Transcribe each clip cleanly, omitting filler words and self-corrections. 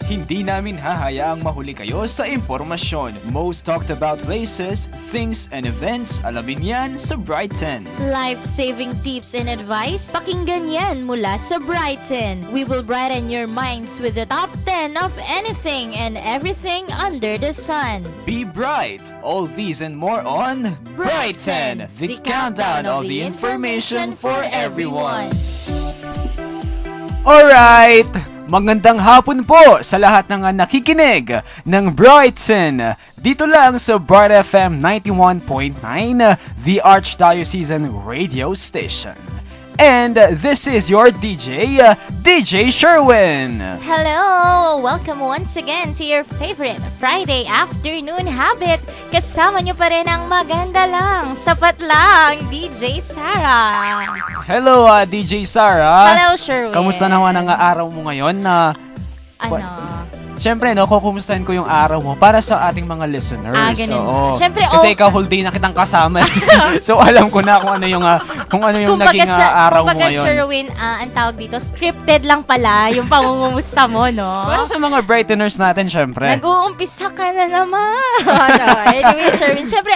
Hindi namin hahayaang mahuli kayo sa impormasyon. Most talked about places, things, and events, alamin yan sa Brighten. Life-saving tips and advice, pakinggan yan mula sa Brighten. We will brighten your minds with the top 10 of anything and everything under the sun. Be bright! All these and more on Brighten, the countdown of the information for everyone. Alright! Magandang hapon po sa lahat ng nakikinig ng Brighten. Dito lang sa Bright FM 91.9, the Archdiocesan radio station. And this is your DJ, DJ Sherwin. Hello! Welcome once again to your favorite Friday afternoon habit. Kasama nyo pa rin ang maganda lang, sapat lang, DJ Sarah. Hello, DJ Sarah. Hello, Sherwin. Kamusta naman ang araw mo ngayon? Siyempre, kukumustahin ko yung araw mo para sa ating mga listeners. Ganun. Siyempre, kasi ikaw whole day na kitang kasama. So, alam ko na kung ano yung naging araw mo ngayon. Kumbaga, Sherwin, ang tawag dito, scripted lang pala yung pangungumusta mo, no? Para sa mga Brighteners natin, siyempre. Nag-uumpisa ka na naman. Anyway, Sherwin, siyempre,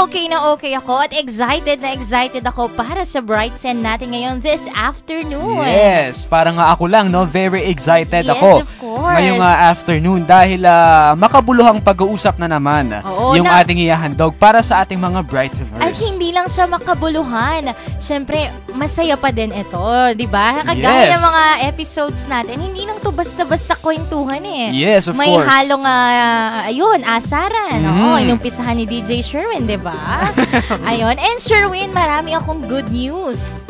okay na okay ako at excited na excited ako para sa Brighten natin ngayon this afternoon. Yes, parang ako lang, no? Very excited yes, ako. Yes, of course. Ngayong afternoon dahil makabuluhang pag-uusap na naman yung ating ihahandog para sa ating mga Brighteners. At hindi lang siya makabuluhan. Siyempre, masaya pa din ito, di ba? Kagaya ng mga episodes natin, hindi lang to basta-basta kwentuhan eh. Yes, of May course. May halong, asaran. Oo, inumpisahan ni DJ Sherwin, di ba? Ayun. And Sherwin, marami akong good news.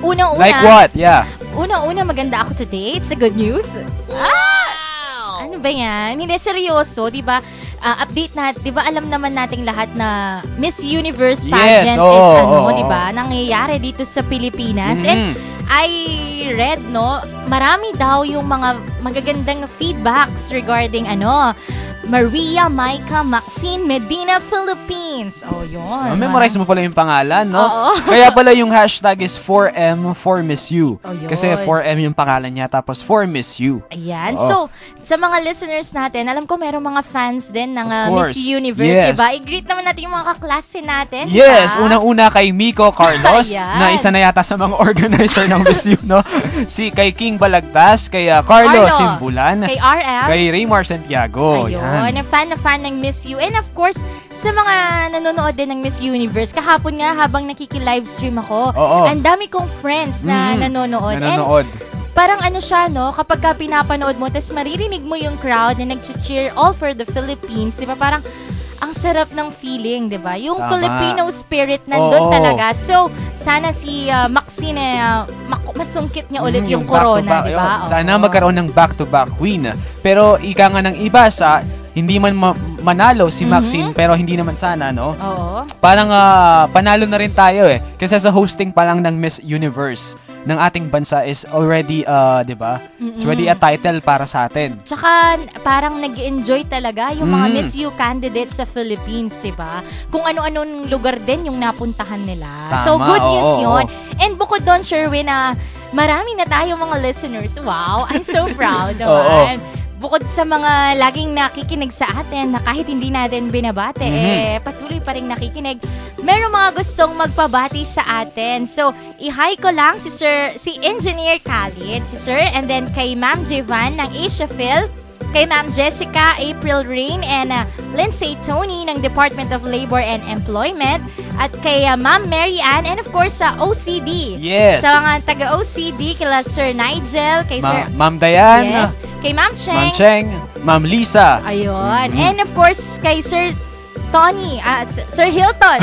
Unang-una. Like what? Yeah. Unang-una, maganda ako today. It's a good news. Ano ba yan? Hindi, seryoso, di ba? Update na, di ba alam naman nating lahat na Miss Universe pageant is di ba? Nangyayari dito sa Pilipinas. And I read, marami daw yung mga magagandang feedbacks regarding Maria Micah Maxine Medina, Philippines. Oh, yun. Memorize mo pala yung pangalan, no? Oo. Kaya pala yung hashtag is 4M for Miss You. Oh, yun. Kasi 4M yung pangalan niya, tapos 4 Miss You. Ayan. So, sa mga listeners natin, alam ko merong mga fans din ng Miss Universe, yes. diba? I-greet naman natin yung mga kaklase natin, yes, diba? Unang-una kay Miko Carlos, na isa na yata sa mga organizer ng Miss You, no? Kay King Balagtas, kay Carlo Simbulan, kay RM, kay Raymar Santiago. Ayun. Fan na fan ng Miss You. And of course, sa mga nanonood din ng Miss Universe, kahapon nga habang nakiki-livestream ako, ang dami kong friends na nanonood. And parang siya, kapag ka pinapanood mo, tapos maririnig mo yung crowd na nag-cheer all for the Philippines, di ba? Parang ang sarap ng feeling, di ba? Yung Filipino spirit nandun talaga. So, sana si Maxine, masungkit niya ulit yung corona, di ba? Sana magkaroon ng back-to-back win. Pero ika nga ng iba hindi man manalo si Maxine, pero hindi naman sana, no? Oo. Parang panalo na rin tayo eh. Kasi sa hosting pa lang ng Miss Universe ng ating bansa is already, di ba? It's already a title para sa atin. Tsaka parang nag-enjoy talaga yung mga Miss You candidates sa Philippines, di ba? Kung ano-anong lugar din yung napuntahan nila. Tama, so, good news yun. And bukod doon, Sherwin, marami na tayo mga listeners. Wow, I'm so proud naman. Bukod sa mga laging nakikinig sa atin na kahit hindi natin binabate, patuloy pa rin nakikinig, meron mga gustong magpabati sa atin. So, i-hi ko lang si Engineer Khalid, si Sir, and then kay Ma'am Jevan ng Asia Phil, kay Ma'am Jessica, April Rain, and Lindsay Tony ng Department of Labor and Employment, at kay Ma'am Mary Ann, and of course sa OCD. Yes. Sa mga taga-OCD, kila Sir Nigel, kay Sir Ma'am Dayan, yes, kay Ma'am Cheng, Ma'am Lisa. Ayun. And of course, kay Sir Tony, Sir Hilton.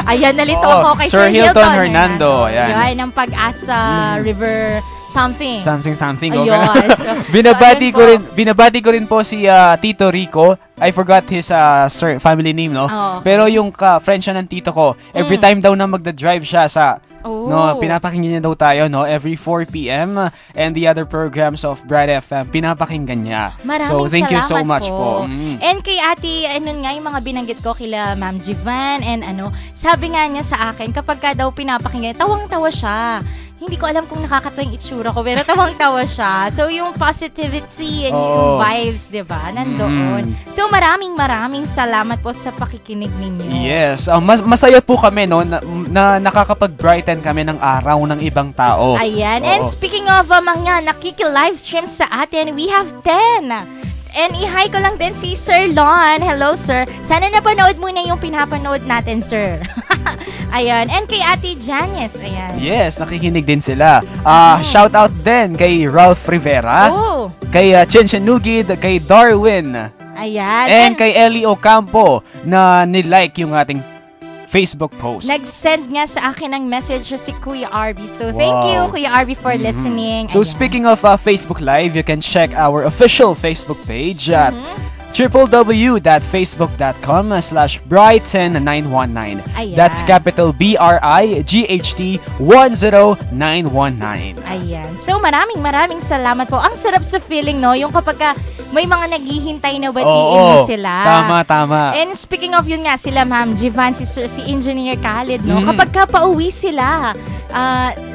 Ayan, nalito ako kay Sir Hilton Hernando. Ayan, ng Pag-asa River something. Ayun. Binabati ko rin po si Tito Rico. I forgot his family name, no? Okay. Pero yung friend siya ng tito ko, every time daw na magda-drive siya pinapakinggan niya daw tayo, no? Every 4 p.m. And the other programs of Bright FM, pinapakinggan niya. Maraming thank you so salamat much po. And kay ate, yung mga binanggit ko kila Ma'am Jivan, and sabi nga niya sa akin, kapag ka daw pinapakinggan, tawang-tawa siya. hindi ko alam kung nakakatawa yung itsura ko, pero tawang-tawa siya. So, yung positivity and yung vibes, di ba, nandoon. So, maraming salamat po sa pakikinig ninyo. Yes. Masaya po kami, no, na nakakapag-brighten kami ng araw ng ibang tao. Ayan. And speaking of mga nakiki-livestream sa atin, we have 10. And i-hi ko lang din si Sir Lon. Hello, sir. Sana napanood mo na yung pinapanood natin, sir. Ayan. And kay Ate Janice. Ayan. Yes, nakikinig din sila. Shout out din kay Ralph Rivera. Oh. Kay Chinchanugid, kay Darwin. Ayan. And kay Ellie Ocampo na nilike yung ating Facebook post. Nag-send nga sa akin ng message si Kuya Arby. So, thank you, Kuya Arby, for listening. So, speaking of Facebook Live, you can check our official Facebook page at www.facebook.com/Brighton919. That's capital BRIGHT 10919. Ayan. So, maraming salamat po. Ang sarap sa feeling, no? Yung kapag may mga naghihintay na batiin mo sila. Tama. And speaking of yun nga, sila Ma'am Jivan, si Engineer Khalid, no? Kapag pauwi sila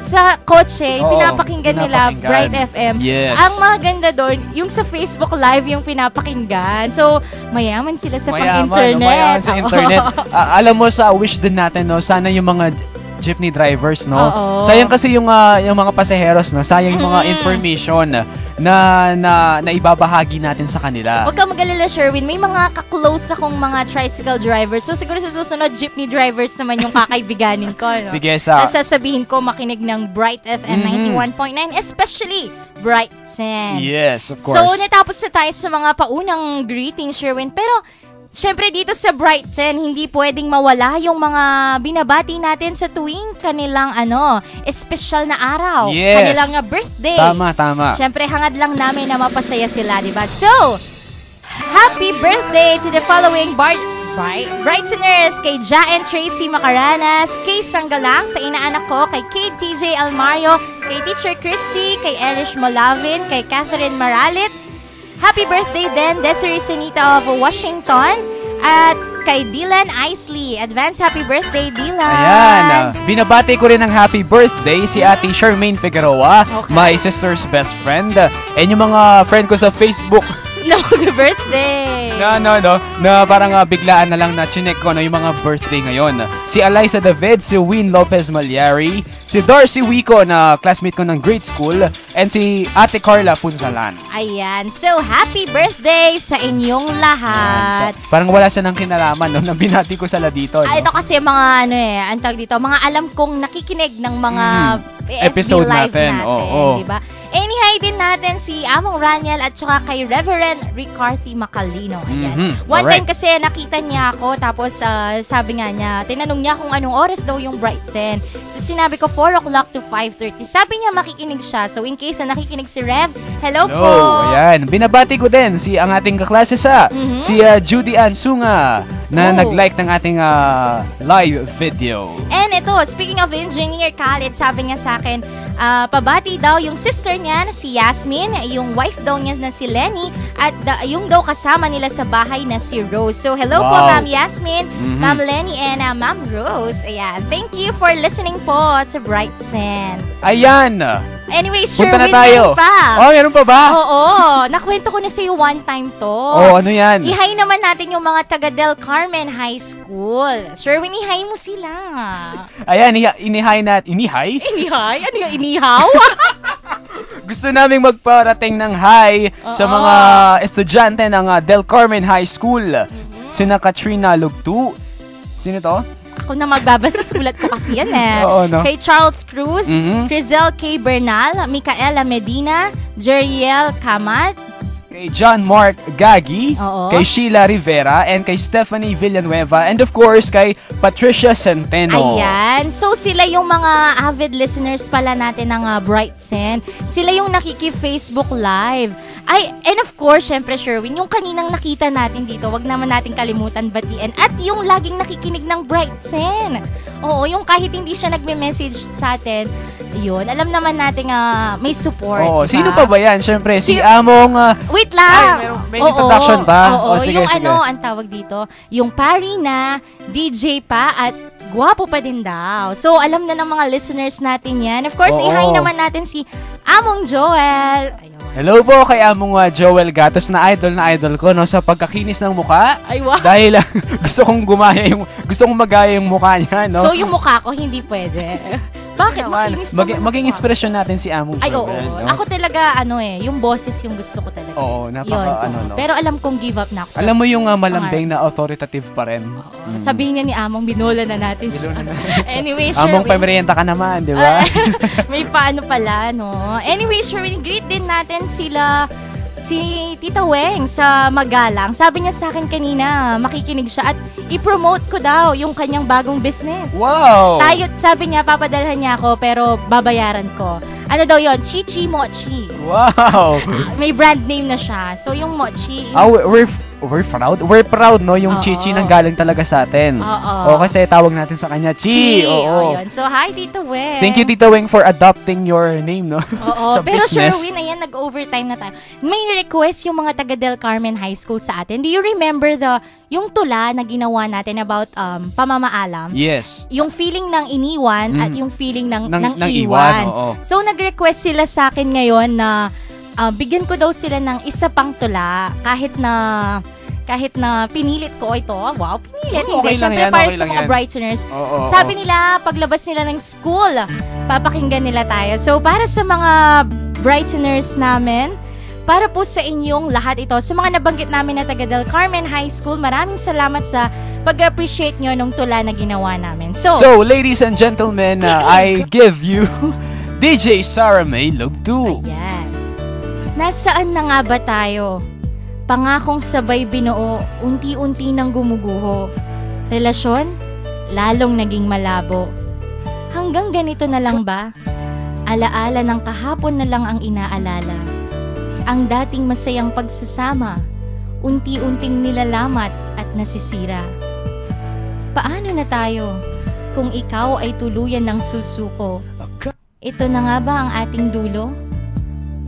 sa kotse, pinapakinggan nila Bright FM. Yes. Ang maganda doon, yung sa Facebook Live yung pinapakinggan. So, mayaman sila sa pang-internet. Mayaman sa internet. Alam mo, sa wish din natin, no? Sana yung mga jeepney drivers, no? Sayang kasi yung mga pasaheros, no? Sayang yung mga information na ibabahagi natin sa kanila. Huwag ka mag-alala, Sherwin. May mga ka-close akong mga tricycle drivers. So, siguro sa susunod, jeepney drivers naman yung kakaibiganin ko, no? Sige, sa sasabihin ko makinig ng Bright FM 91.9, especially Brighton. Yes, of course. So, natapos na tayo sa mga paunang greetings, Sherwin. Pero, syempre dito sa Brighton, hindi pwedeng mawala yung mga binabati natin sa tuwing kanilang espesyal na araw. Yes. Kanilang birthday. Tama. Syempre, hangad lang namin na mapasaya sila, di ba? So, happy birthday to the following Brightoners, kay Ja and Tracy Macaranas, kay Sanggalang, sa inaanak ko, kay Kate TJ Almario, kay Teacher Christy, kay Erish Molavin, kay Catherine Maralit. Happy birthday din, Desiree Sunita of Washington, at kay Dylan Isley. Advance happy birthday, Dylan. Ayan. Binabati ko rin ng happy birthday si Ate Charmaine Figueroa, my sister's best friend. And yung mga friend ko sa Facebook. Birthday. Na parang biglaan na lang na chinek ko yung mga birthday ngayon. Si Eliza David, si Win Lopez Malyari, si Darcy Wico na classmate ko ng grade school, and si Ate Carla Punsalan. Ayan. So, happy birthday sa inyong lahat. Parang wala siya ng kinalaman na binati ko sila dito. No? Ito kasi mga antag dito, mga alam kong nakikinig ng mga episode live natin. Diba? Hi din natin si Among Raniel at saka kay Reverend Ricarthy Macalino. Ayan. One time kasi nakita niya ako, tapos sabi nga niya, tinanong niya kung anong oras daw yung Brighton. So sinabi ko 4 o'clock to 5:30. Sabi niya makikinig siya. So in case na nakikinig si Rev, hello po. Ayan. Binabati ko din ang ating kaklase si Judy Ansunga na nag-like ng ating live video. And ito, speaking of Engineer Khalid, sabi niya sa akin, pabati daw yung sister niya na si Yasmin, yung wife daw niya na si Lenny, at yung daw kasama nila sa bahay na si Rose. So, hello po, Ma'am Yasmin, Ma'am Lenny, and Ma'am Rose. Ayan. Thank you for listening po sa Brighton. Ayan. Anyway, punta na tayo. Meron pa ba? Oo. Nakwento ko na sa'yo one time to. Ano yan? I-hi naman natin yung mga taga Del Carmen High School. Sherwin, i-hi mo sila. Ayan, ini-hi natin. Ini-hi? Ini-hi? Ano yung inihaw? Gusto naming magparating ng hi sa mga estudyante ng Del Carmen High School. Sina Katrina Lugtu. Sino to? Ako na magbabasa, sulat ko kasi yan No? Kay Charles Cruz, Crizel K. Bernal, Micaela Medina, Jeriel Kamat, kay John Mark Gagi, kay Sheila Rivera, and kay Stephanie Villanueva, and of course, kay Patricia Centeno. Ayan. So, sila yung mga avid listeners pala natin ng Brighton. Sila yung nakiki-Facebook Live. And of course, syempre, Sherwin, yung kaninang nakita natin dito, wag naman natin kalimutan batiin. At yung laging nakikinig ng Brighton. Oo, yung kahit hindi siya nagme-message sa atin, yun, alam naman natin may support. Sino pa ba yan? Syempre, si Among... Wait lang! May introduction pa? Oo, sige, yung sige. ang tawag dito, yung pari na DJ pa at gwapo pa din daw. So, alam na ng mga listeners natin yan. Of course, i-hi naman natin si Among Joel. Ayun. Hello po kay Among Joel Gatos na idol ko no sa pagkakinis ng mukha. Ay, wow. Dahil gusto kong magaya yung mukha niya, no? So, yung mukha ko hindi pwede. Bakit? Makinis naman maging inspirasyon natin si Among Ay, Joel. oo. No? Ako talaga, yung boses yung gusto ko talaga. Oo, no? Pero alam kong give up na ako. Alam mo yung malambing na authoritative pa rin. Sabihin niya ni Among, binola na natin siya. Anyway, Sherwin. Among, pamerienda ka naman, di ba? May paano pala, no? Anyway, Sherwin, greet din natin si Tita Weng sa Magalang. Sabi niya sa akin kanina, makikinig siya at i-promote ko daw yung kanyang bagong business. Wow! Sabi niya, papadalhan niya ako pero babayaran ko. Ano daw yon? Chichi Mochi. Wow! May brand name na siya. So, yung Mochi. We're proud. We're proud, no? Yung Chichi nang galing talaga sa atin. Oo. Kasi tawag natin sa kanya Chi. Oo. Yun. So, hi, Tita Weng. Thank you, Tita Weng, for adopting your name, no? Oo. Sa Pero business. Sherwin, ayan, nag-overtime na tayo. May request yung mga taga Del Carmen High School sa atin. Do you remember yung tula na ginawa natin about pamamaalam? Yes. Yung feeling ng iniwan at yung feeling ng iwan. iwan. Oo. So, nag-request sila sa akin ngayon na bigyan ko daw sila ng isa pang tula kahit na pinilit ko ito. Wow, pinilit. Okay Hindi, lang syempre yan, para okay sa lang mga yan. brighteners. Oo. Sabi nila, paglabas nila ng school, papakinggan nila tayo. So, para sa mga brighteners namin, para po sa inyong lahat ito, sa mga nabanggit namin na taga Del Carmen High School, maraming salamat sa pag-appreciate nyo nung tula na ginawa namin. So ladies and gentlemen, I give you DJ Sarah May Lugtu. Ayan. Nasaan na nga ba tayo? Pangakong sabay binuo, unti-unti nang gumuguho. Relasyon, lalong naging malabo. Hanggang ganito na lang ba? Alaala ng kahapon na lang ang inaalala. Ang dating masayang pagsasama, unti-unting nilalamat at nasisira. Paano na tayo kung ikaw ay tuluyan ng susuko? Ito na nga ba ang ating dulo?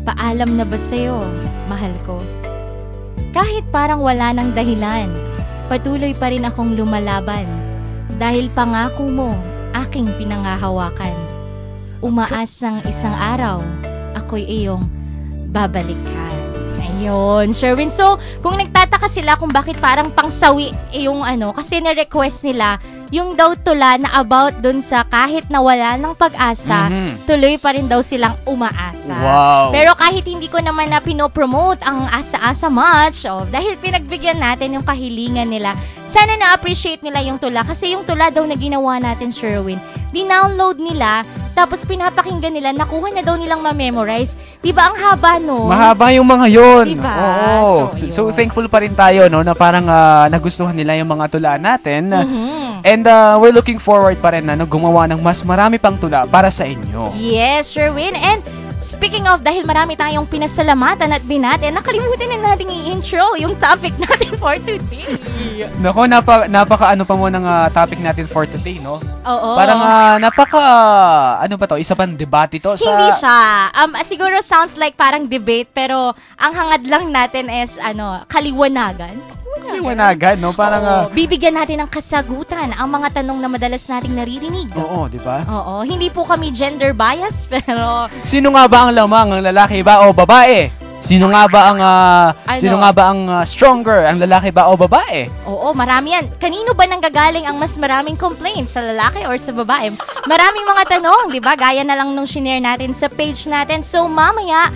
Paalam na ba sa'yo, mahal ko? Kahit parang wala nang dahilan, patuloy pa rin akong lumalaban. Dahil pangako mo, aking pinangahawakan. Umaasang isang araw, ako'y iyong babalikan. Ayun, Sherwin. So, kung nagtataka sila kung bakit parang pangsawi yung kasi na-request nila yung daw tula na about dun sa kahit na wala ng pag-asa, tuloy pa rin daw silang umaasa. Wow. Pero kahit hindi ko naman na pinopromote ang asa-asa much, dahil pinagbigyan natin yung kahilingan nila, sana na-appreciate nila yung tula. Kasi yung tula daw na ginawa natin, Sherwin, dinownload nila, tapos pinapakinggan nila, nakuha na daw nilang ma-memorize. Diba ang haba, no? Mahaba yung mga yun. Diba? Oo. So thankful pa rin tayo, no, na parang nagustuhan nila yung mga tula natin. And we're looking forward pa rin na gumawa ng mas marami pang tula para sa inyo. Yes, Sherwin. And speaking of, dahil marami tayong pinasalamatan at binati, nakalimutan na natin i-intro yung topic natin for today. Nako, napaka ano pa mo ng topic natin for today, no? Oo. Parang ano ba to? Isa pang debate to sa... Hindi siya. Siguro sounds like parang debate, pero ang hangad lang natin is kaliwanagan. Liwanagan, no? Parang... bibigyan natin ng kasagutan ang mga tanong na madalas nating naririnig. Oo, di ba? Oo. Hindi po kami gender bias, pero... Sino nga ba ang lamang? Ang lalaki ba o babae? Sino nga ba ang stronger? Ang lalaki ba o babae? Oo, marami yan. Kanino ba nanggagaling ang mas maraming complaints? Sa lalaki or sa babae? Maraming mga tanong, di ba? Gaya na lang nung shinare natin sa page natin. So, mamaya,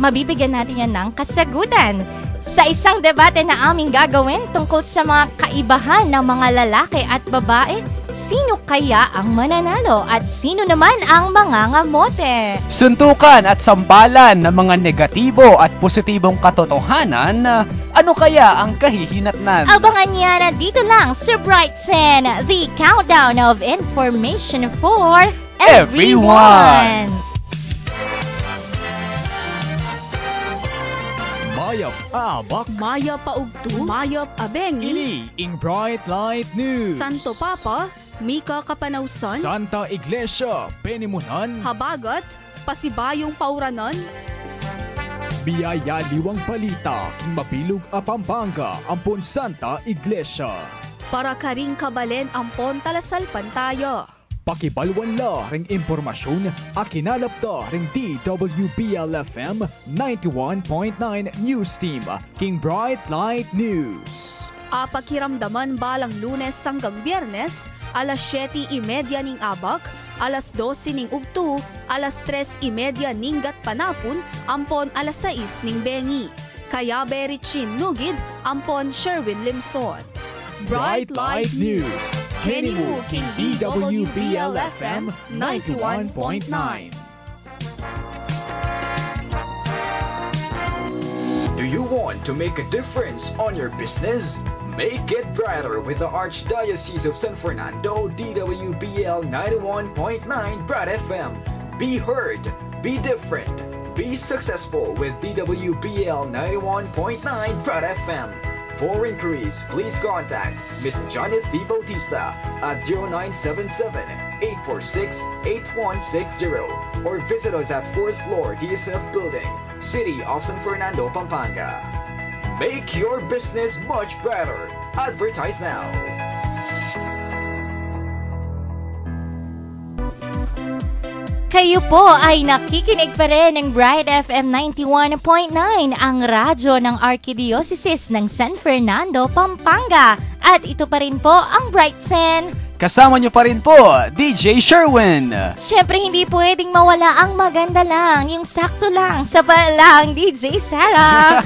mabibigyan natin yan ng kasagutan sa isang debate na aming gagawin tungkol sa mga kaibahan ng mga lalaki at babae. Sino kaya ang mananalo at sino naman ang mangangamote? Suntukan at sampalan ng mga negatibo at positibong katotohanan. Ano kaya ang kahihinatnan? Abangan niya na dito lang sa Brighton, the countdown of information for everyone. Mayap abak, Mayap paugto, mayap abeng, ini ing Bright Light News. Santo Papa, Mika Kapanawsan, Santa Iglesia, Penimunan, Habagat, Pasibayong Pauranon, Biyaya Liwang Palita, King Mabilog a Pampanga, Ampon Santa Iglesia. Para karing kabalen ampon talasal pantayo. Pakibalwan la ring impormasyon, akinalap ta ring DWBL-FM 91.9 News Team, King Bright Light News. Pakiramdaman balang Lunes hanggang Biyernes, alas 7:30 ning abak, alas 12 ning ugto, alas 3:30 ning gatpanapon, ampon alas 6 ning bengi. Kaya Berichin Nugid, ampon Sherwin Limson. Bright Light News. Henimu King DWBL-FM 91.9. Do you want to make a difference on your business? Make it brighter with the Archdiocese of San Fernando DWBL 91.9 Bright FM. Be heard, be different, be successful with DWBL 91.9 Bright FM. For inquiries, please contact Ms. Janet D. Bautista at 0977-846-8160 or visit us at 4th floor DSF Building, City of San Fernando, Pampanga. Make your business much better. Advertise now. Kayo po ay nakikinig pa rin ng Bright FM 91.9, ang radyo ng Archdiocese ng San Fernando, Pampanga. At ito pa rin po ang Bright 10. Kasama nyo pa rin po, DJ Sherwin. Siyempre, hindi pwedeng mawala ang maganda lang, yung sakto lang, sapat lang, DJ Sarah.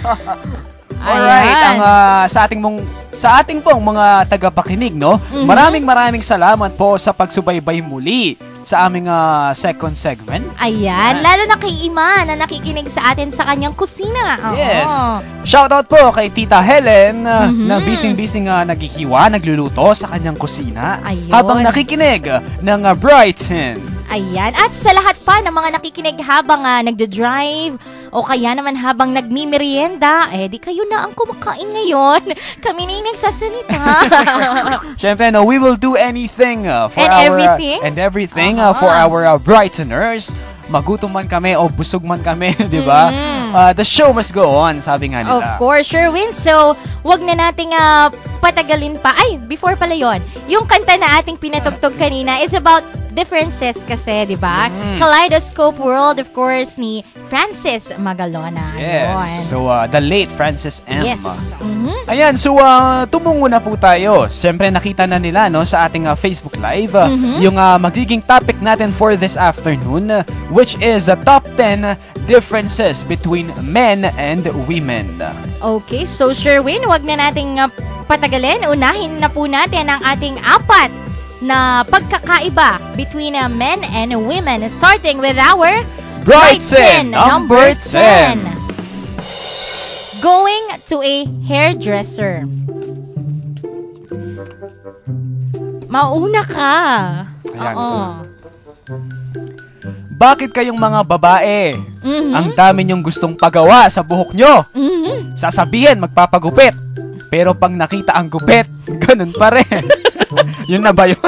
Alright, sa ating pong mga tagapakinig, no? Maraming salamat po sa pagsubaybay muli sa aming second segment. Ayan, lalo na kay Ima na nakikinig sa atin sa kanyang kusina. Yes. Shoutout po kay Tita Helen na busy-busy naghihiwa, nagluluto sa kanyang kusina. Ayun. Habang nakikinig ng Brighton. Ayan, at sa lahat pa ng mga nakikinig habang nagda-drive o kaya naman habang nagmimerienda, di kayo na ang kumakain ngayon. Kami na yung nagsasalita. Siyempre, no, we will do anything for everything for our Brightoners. Magutom man kami o busog man kami, di ba? The show must go on, sabi nga nila. Of course, Sherwin. So, wag na nating patagalin pa. Ay, before pala yon, yung kanta na ating pinatugtog kanina is about differences kasi, di ba? Kaleidoscope World, of course, ni Francis Magalona. Yes. Yun. So, the late Francis M. Yes. Ayan, so tumungo na po tayo. Siyempre, nakita na nila no, sa ating Facebook Live yung magiging topic natin for this afternoon, which is the top 10 differences between men and women. Okay, so Sherwin, wag na nating patagalin. Unahin na po natin ang ating apat na pagkakaiba between men and women, starting with our Brighton number 10. Going to a hairdresser. Mauna ka. Ayan, Oo. Bakit kayong mga babae, ang dami nyong gustong pagawa sa buhok nyo? Sasabihin, magpapagupit. Pero pag nakita ang gupit, ganun pa rin. Yun na ba yun?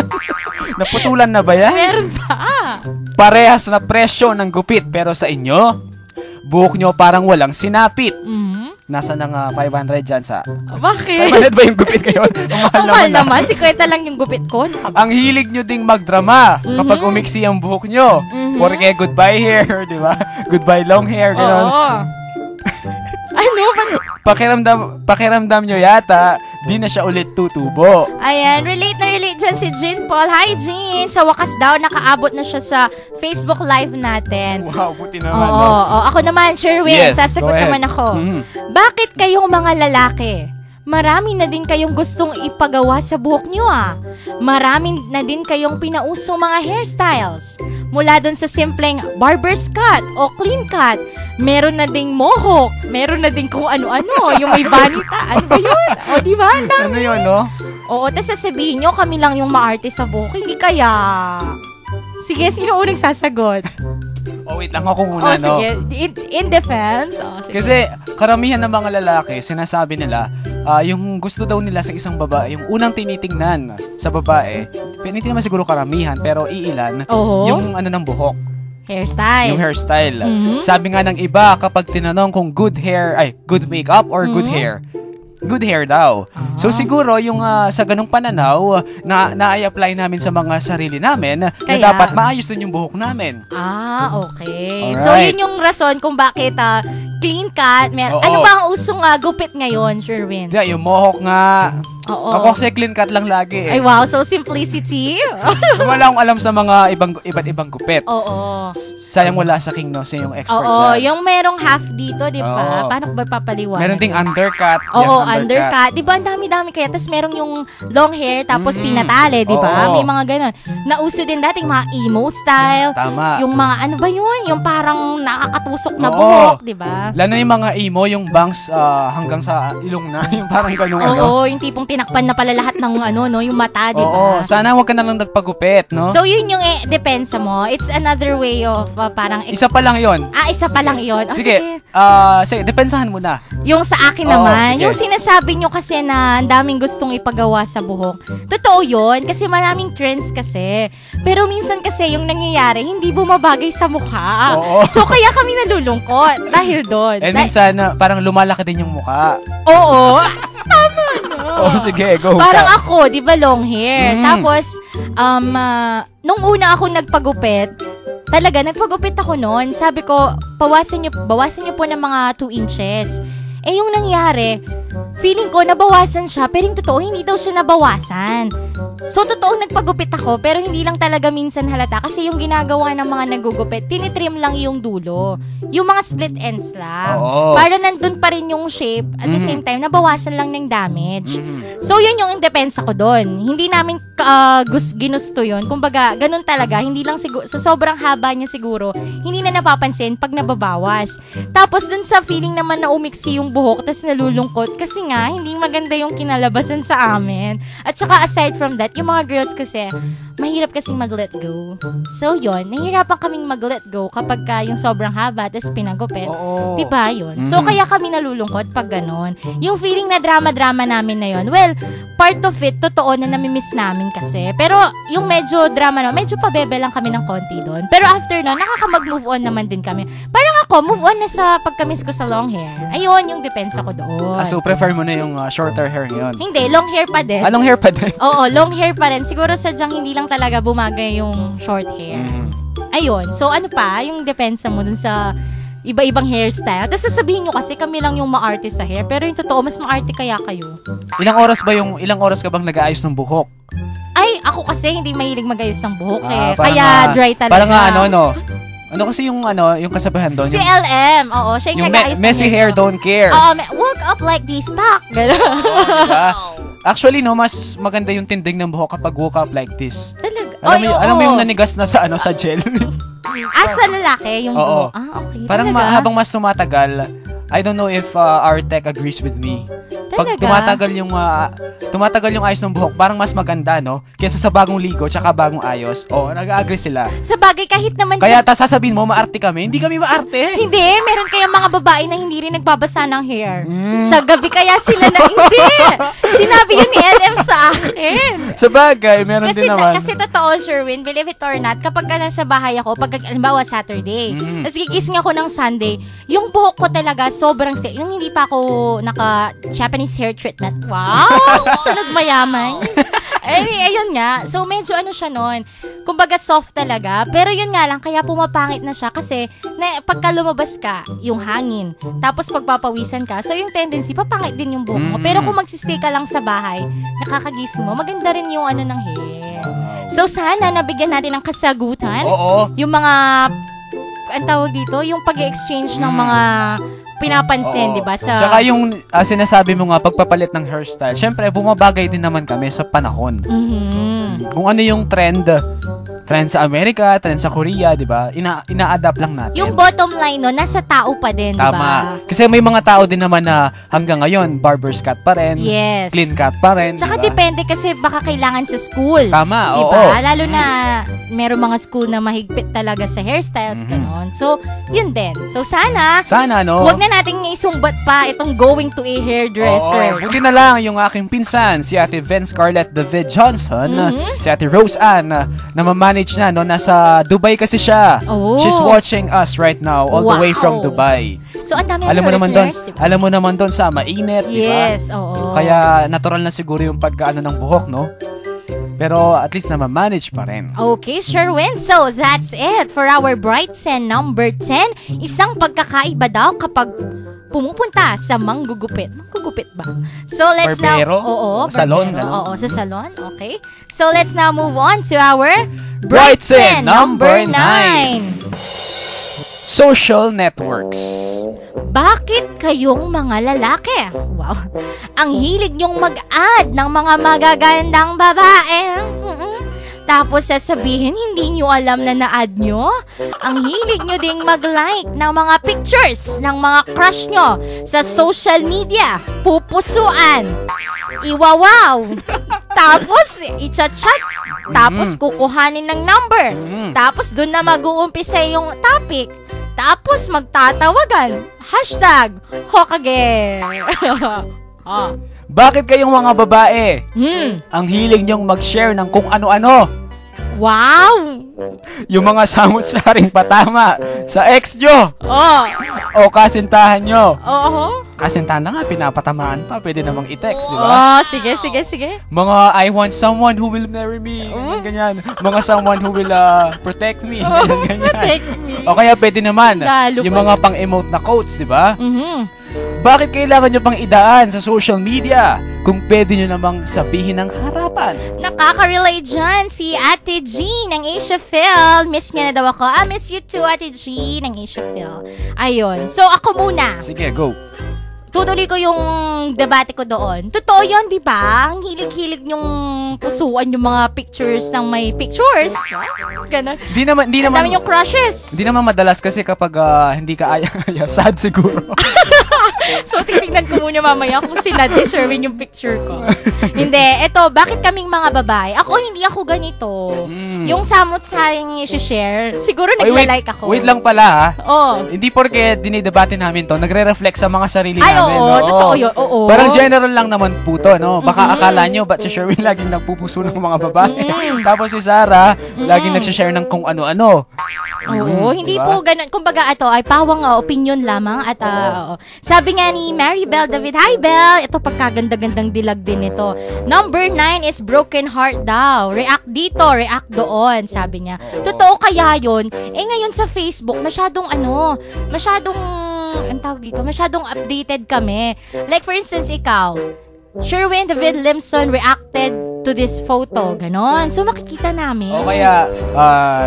Naputulan na ba yan? Meron pa. Parehas na presyo ng gupit, pero sa inyo, buhok nyo parang walang sinapit. Nasa nang 500 dyan sa... Bakit? 500 ba yung gupit kayo? Ang mahal naman. Si Kweta lang yung gupit ko. Ang hilig nyo ding magdrama kapag umiksi ang buhok nyo. Porque goodbye hair, di ba? Goodbye long hair, gano'n. Oo. Ano? Pakiramdam nyo yata, di na siya ulit tutubo. Ayan, relate na relate dyan si Jean Paul. Hi, Jean! Sa wakas daw, nakaabot na siya sa Facebook Live natin. Wow, buti naman. Oo. Ako naman, Sherwin. Yes, sasagot naman ako. Bakit kayong mga lalaki? Marami na din kayong gustong ipagawa sa buhok nyo Marami na din kayong pinausong mga hairstyles. Mula dun sa simpleng barber's cut o clean cut, meron na ding mohawk, meron na ding kung ano-ano, yung may banita. Ano ba yun? O, di ba? Ano yun, no? Oo, tas sasabihin nyo, kami lang yung maarte sa buhok. Hindi kaya. Sige, sino unang sasagot? Oh, wait lang ako muna, no? Sige. In defense. Sige. Kasi karamihan ng mga lalaki, sinasabi nila, yung gusto daw nila sa isang babae, yung unang tinitingnan sa babae, hindi naman siguro karamihan, pero iilan, yung ano ng buhok. Hairstyle. Yung hairstyle. Sabi nga ng iba, kapag tinanong kung good hair, good makeup or good hair, good hair daw. So siguro yung sa ganung pananaw na-apply namin sa mga sarili namin na dapat maayos din yung buhok namin. Okay. Alright. So yun yung rason kung bakit clean cut. Ano ba ang usong gupit ngayon, Sherwin? Yung mohawk nga. Oo. Ako kasi clean cut lang lagi Ay wow, so simplicity. Wala akong alam sa mga iba't ibang gupit. Oo. Sayang wala sa King no, siya yung expert Oo, dyan. yung merong half dito, di ba? Oo. Paano ba papaliwanag? Meron ding undercut. Oo, undercut. Di ba, ang dami-dami kaya. Tapos merong yung long hair, tapos tinatali, di ba? Oo. May mga ganon. Nauso din dating mga emo style. Tama. Yung mga, ano ba yun? Yung parang nakakatusok na buhok, di ba? Lalo na yung mga emo, yung bangs hanggang sa ilong na. Yung parang ganun Oo, yung tipong tinakpan na pala lahat ng ano, no? Yung mata, di ba? Oo, sana wag ka na lang nagpagupit, no? So, yun yung depensa mo. It's another way of parang... Isa pa lang yon. Isa pa lang yun. Sige, sige, depensahan mo na. Yung sa akin Oo, naman, sige. yung sinasabi nyo kasi na ang daming gustong ipagawa sa buhok. Totoo yun, kasi maraming trends kasi. Pero minsan kasi yung nangyayari, hindi bumabagay sa mukha. Oo. So kaya kami nalulungkot dahil doon. And minsan, parang lumalaki din yung mukha. Oo. Oh, sige, go. Parang ako, di ba, long hair. Mm. Tapos, nung una ako nagpagupit, talaga, nagpagupit ako noon. Sabi ko, bawasan nyo po ng mga 2 inches. Eh, yung nangyari, feeling ko nabawasan siya, pero yung totoo, hindi daw siya nabawasan. So, totoo, nagpagupit ako, pero hindi lang talaga minsan halata. Kasi yung ginagawa ng mga nagugupit, tinitrim lang yung dulo. Yung mga split ends lang. Oo. Para nandun pa rin yung shape, at the same time, nabawasan lang ng damage. So, yun yung indepensa ko doon. Hindi namin ginusto yun. Kumbaga, ganun talaga. Hindi lang siguro, sa sobrang haba niya siguro, hindi na napapansin pag nababawas. Tapos, dun sa feeling naman na umiksi yung buhok, tas nalulungkot, kasi nga, hindi maganda yung kinalabasan sa amin. At saka, aside from that, yung mga girls kasi, mahirap kasing mag-let go. So, yun, nahihirapan kaming mag-let go kapag yung sobrang haba, tas pinagupit. Oo. Diba yun? So, kaya kami nalulungkot pag ganon. Yung feeling na drama-drama namin na yun, well, part of it, totoo na namimiss namin kasi. Pero, yung medyo drama na, medyo pabebe lang kami ng konti doon. Pero after nun, nakaka-move on naman din kami. Parang ako, move on na sa pagkamiss ko sa long hair. Ayun, yung depensa ko doon. So, prefer mo na yung shorter hair ngayon? Hindi, long hair pa din. Long hair pa din? Oo, long hair pa rin. Siguro sadyang hindi lang talaga bumagay yung short hair. Ayun. So, ano pa? Yung depensa mo dun sa iba-ibang hairstyle. Tapos sasabihin nyo kasi kami lang yung ma-arte sa hair. Pero yung totoo, mas ma-arte kaya kayo. Ilang oras ka bang nag-aayos ng buhok? Ay, ako kasi hindi mahilig mag-ayos ng buhok eh. Parang Kaya dry talaga. Parang ano kasi yung kasabihan doon? Si LM. Oo, siya yung nag-ayos ng messy hair don't care. Oo, woke up like this, pak. Gano'n. Diba? Actually, no, mas maganda yung tindig ng buhok kapag woke up like this. Talaga. Alam mo yung nanigas na sa gel? Sa lalaki, yung Oo. buhok. Okay. Parang talaga? habang mas tumatagal, I don't know if our tech agrees with me. Pag Talaga? tumatagal yung ayos ng buhok, parang mas maganda, no? Kesa sa bagong ligo, tsaka bagong ayos. Nag-agree sila. Sa bagay, kahit naman Kaya sasabihin mo, maarte kami. Hindi kami maarte. Hindi, meron kaya mga babae na hindi rin nagbabasa ng hair. Sa gabi kaya sila na hindi. Sinabi yun ni LM sa akin. Sa bagay, meron din naman. Kasi totoo, Sherwin, believe it or not, kapag ka nasa bahay ako, pag halimbawa Saturday, tapos gigising ako ng Sunday, yung buhok ko talaga sobrang straight. Yung hindi pa ako naka-Japanese hair treatment. Wow! Nagmayaman. Ayun nga. So, medyo siya nun. Kumbaga, soft talaga. Pero yun nga lang, kaya pumapangit na siya kasi pagka lumabas ka, yung hangin. Tapos, pagpapawisan ka, so yung tendency, papangit din yung buhok mo. Pero kung magsistay ka lang sa bahay, nakakagising mo, maganda rin yung ng hair. So, sana nabigyan natin ng kasagutan. Oo. Yung mga, ang tawag dito, yung pag-exchange ng mga pinapansin, di ba? Tsaka yung sinasabi mo nga, pagpapalit ng hairstyle, syempre, bumabagay din naman kami sa panahon. Kung ano yung trend sa Amerika, trend sa Korea, di ba? Ina-adapt lang natin. Yung bottom line, no, nasa tao pa din, di ba? Tama. Kasi may mga tao din naman na hanggang ngayon, barber's cut pa rin. Yes. Clean cut pa rin. Tsaka diba? depende kasi baka kailangan sa school. Tama, diba? oo. Lalo na meron mga school na mahigpit talaga sa hairstyles, ganon. So, yun din. So, sana, no? huwag na nating isumbat pa itong going to a hairdresser. Buti na lang yung aking pinsan, si Ate Ven Scarlett David Johnson, si Ate Rose Ann, na na-manage na, no? Nasa Dubai kasi siya. Oh. She's watching us right now, all the way from Dubai. So, ang dami Alam mo naman doon, listeners, diba? alam mo naman doon sa mainit, di ba? Yes, oo. Kaya natural na siguro yung pagkaano ng buhok, no? Pero at least na-manage pa rin. Okay, Sherwin. So, that's it for our Brightsen number 10. Isang pagkakaiba daw kapag pumupunta sa manggugupit. Manggugupit ba? So, let's Barbero? now... Oo, Salon, barbero. ganun. Oo, sa salon. Okay. So, let's now move on to our Brightsen number 9. 9. Social networks. Bakit kayong mga lalaki? Wow. Ang hilig nyong mag-add ng mga magagandang babae. Tapos sasabihin, hindi nyo alam na na-add nyo. Ang hilig nyo ding mag-like ng mga pictures ng mga crush nyo sa social media. Pupusuan. Iwawaw. Tapos, i-chat. Tapos, kukuhanin ng number. Tapos, dun na mag-uumpisa yung topic. Tapos, magtatawagan. Hashtag, Hokage. Bakit kayong mga babae, ang hilig nyong mag-share ng kung ano-ano? Wow! Yung mga samot-saring patama sa ex nyo Oh! o kasintahan nyo. Oo. Kasintahan na nga, pinapatamaan pa. Pwede namang i-text, di ba? Oh, sige. Mga I want someone who will marry me. Ganyan. Mga someone who will protect me. Ganyan. Protect me. O kaya pwede naman, Lalo yung pa. mga pang-emote na quotes, di ba? Mhm. Bakit kailangan nyo pang idaan sa social media kung pwede nyo namang sabihin ng harapan? Nakaka-relate dyan si Ate G ng Asia Phil. Miss niya na daw ako. Miss you too, Ate G ng Asia Phil. Ayun. So, ako muna. Sige, go. Tutuloy ko yung debate ko doon. Totoo yun, di ba? Ang hilig-hilig yung pusuan yung mga pictures ng may pictures. Ganun. Di naman, Ang dami yung crushes. Di naman madalas kasi kapag hindi ka sad siguro. So, titignan ko muna mamaya kung sinad ni Sherwin yung picture ko. Hindi. Eto, bakit kaming mga babae? Hindi ako ganito. Yung samot-saring i-share, siguro nagla-like ako. Wait lang pala ha. Oh. Hindi porke dinidebate namin to, nagre-reflect sa mga sarili Ay, namin. oo, totoo yun. Oo. Parang general lang naman po to, no? Baka akala nyo, ba't si Sherwin laging nagpupuso ng mga babae? Tapos si Sarah, laging nagsishare ng kung ano-ano. Oo, hindi diba? po ganun. Kumbaga, ito ay pawang opinion lamang. At sabi nga ni Mary Bell David, hi Bell! Ito pagkaganda-gandang dilag din ito. Number 9 is broken heart daw. React dito, react doon, sabi niya. Totoo kaya yun? Ngayon sa Facebook, masyadong ang tawag dito, masyadong updated kami. Like for instance, ikaw, Sherwin David Limson reacted to this photo, ganon. So, makikita namin. O kaya,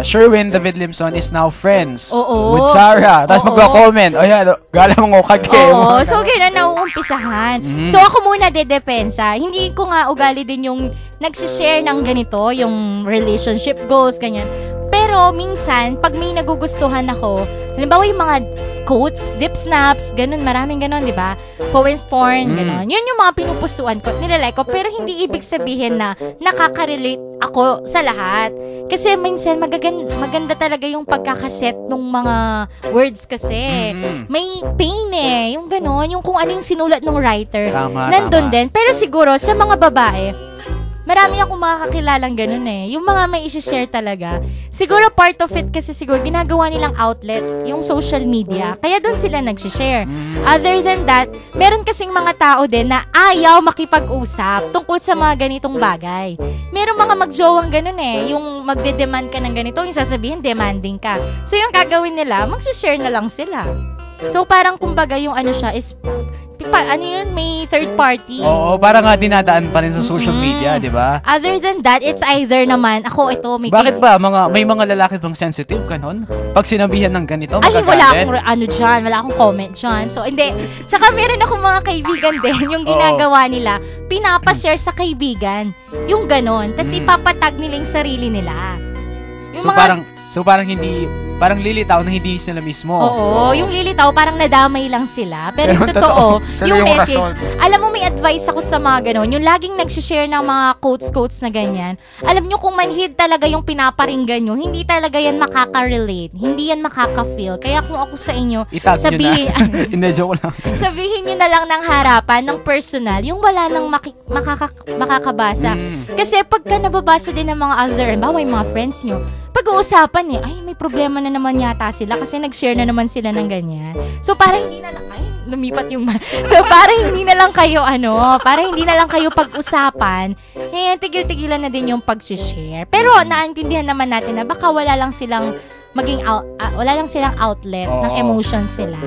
Sherwin David Limson is now friends Oo. with Sarah. Tapos Oo. magka-comment, galang mo kage. Oo, so gano'n nauumpisahan. So ako muna dedepensa. Hindi ko nga ugali din yung nagsishare ng ganito, yung relationship goals, ganyan. Pero minsan, pag may nagugustuhan ako, halimbawa yung mga quotes, dip snaps, ganun, maraming ganun, di ba? Poems porn, ganun. Yun yung mga pinupusuan ko, nilalike ko, pero hindi ibig sabihin na nakaka-relate ako sa lahat. Kasi minsan, maganda talaga yung pagkakaset ng mga words kasi. May pain yung ganun, yung kung ano yung sinulat ng writer. Nandun din. Pero siguro, sa mga babae, marami akong makakakilalang ganun yung mga may isi-share talaga. Siguro part of it kasi siguro ginagawa nilang outlet, yung social media. Kaya doon sila nagsishare. Other than that, meron kasing mga tao din na ayaw makipag-usap tungkol sa mga ganitong bagay. Meron mga magjowang ganun yung magde-demand ka ng ganito, yung sasabihin demanding ka. So yung gagawin nila, magsishare na lang sila. So parang kumbaga yung ano siya is may third party. Oo, parang nga dinadaan pa rin sa social media, di ba? Other than that, it's either naman, may Bakit ba? May mga lalaki bang sensitive ganon? Pag sinabihan ng ganito, ay, magagalit? wala akong wala akong comment dyan. So, hindi. Tsaka meron akong mga kaibigan din, yung ginagawa nila, pinapashare sa kaibigan. Yung ganon. Tapos ipapatag nila yung sarili nila. Yung So parang hindi parang lilitaw na hindi sila mismo. Oo, yung lilitaw parang nadamay lang sila. Pero yung totoo, sila yung yung message. rason. Alam mo, may advice ako sa mga ganon. Yung laging nagsishare ng mga quotes na ganyan. Alam nyo, kung manhid talaga yung pinaparinggan nyo, hindi talaga yan makaka-relate. Hindi yan makaka-feel. Kaya kung ako sa inyo, Itag sabihin, nyo na. Hindi, joke lang. sabihin nyo na lang ng harapan, ng personal, yung wala nang makakabasa. Kasi pagka nababasa din ng mga other, bawa yung mga friends nyo, pag-uusapan ay may problema na naman yata sila kasi nag-share na naman sila ng ganyan. So, para hindi na lang, lumipat yung So, para hindi na lang kayo, para hindi na lang kayo pag-usapan, tigil-tigilan na din yung pag-share. Pero, naintindihan naman natin na baka wala lang silang wala lang silang outlet ng emotions sila.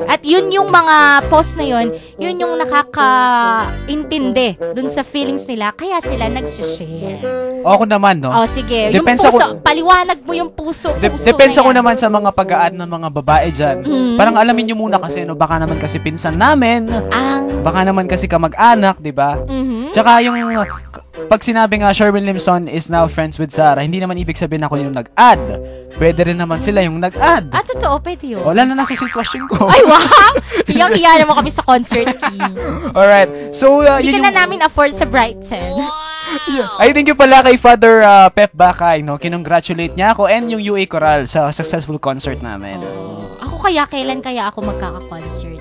At yun yung mga post na yun yung nakakaintindi dun sa feelings nila, kaya sila nag-share. Ako naman, no? Sige. Depends yung puso, paliwanag mo yung puso. Depends ako naman sa mga pag-a-add ng mga babae dyan. Parang alamin nyo muna kasi, no? Baka naman kasi pinsan namin. Baka naman kasi kamag-anak, di ba? Tsaka yung pag sinabi nga Sherwin Limson is now friends with Sarah, hindi naman ibig sabihin ako yung nag-add. Pwede rin naman sila yung nag-add. Totoo, pwede yun. Wala na nasa sitwasyon ko. Ay, wow! Hiyang-hiya naman kami sa concert, King. Alright. So, hindi ka na namin afford sa Brighton. I thank you pala kay Father Pep Bakay, no? Kinongratulate niya ako and yung UA Choral sa successful concert namin. Ako kailan kaya ako magkaka-concert?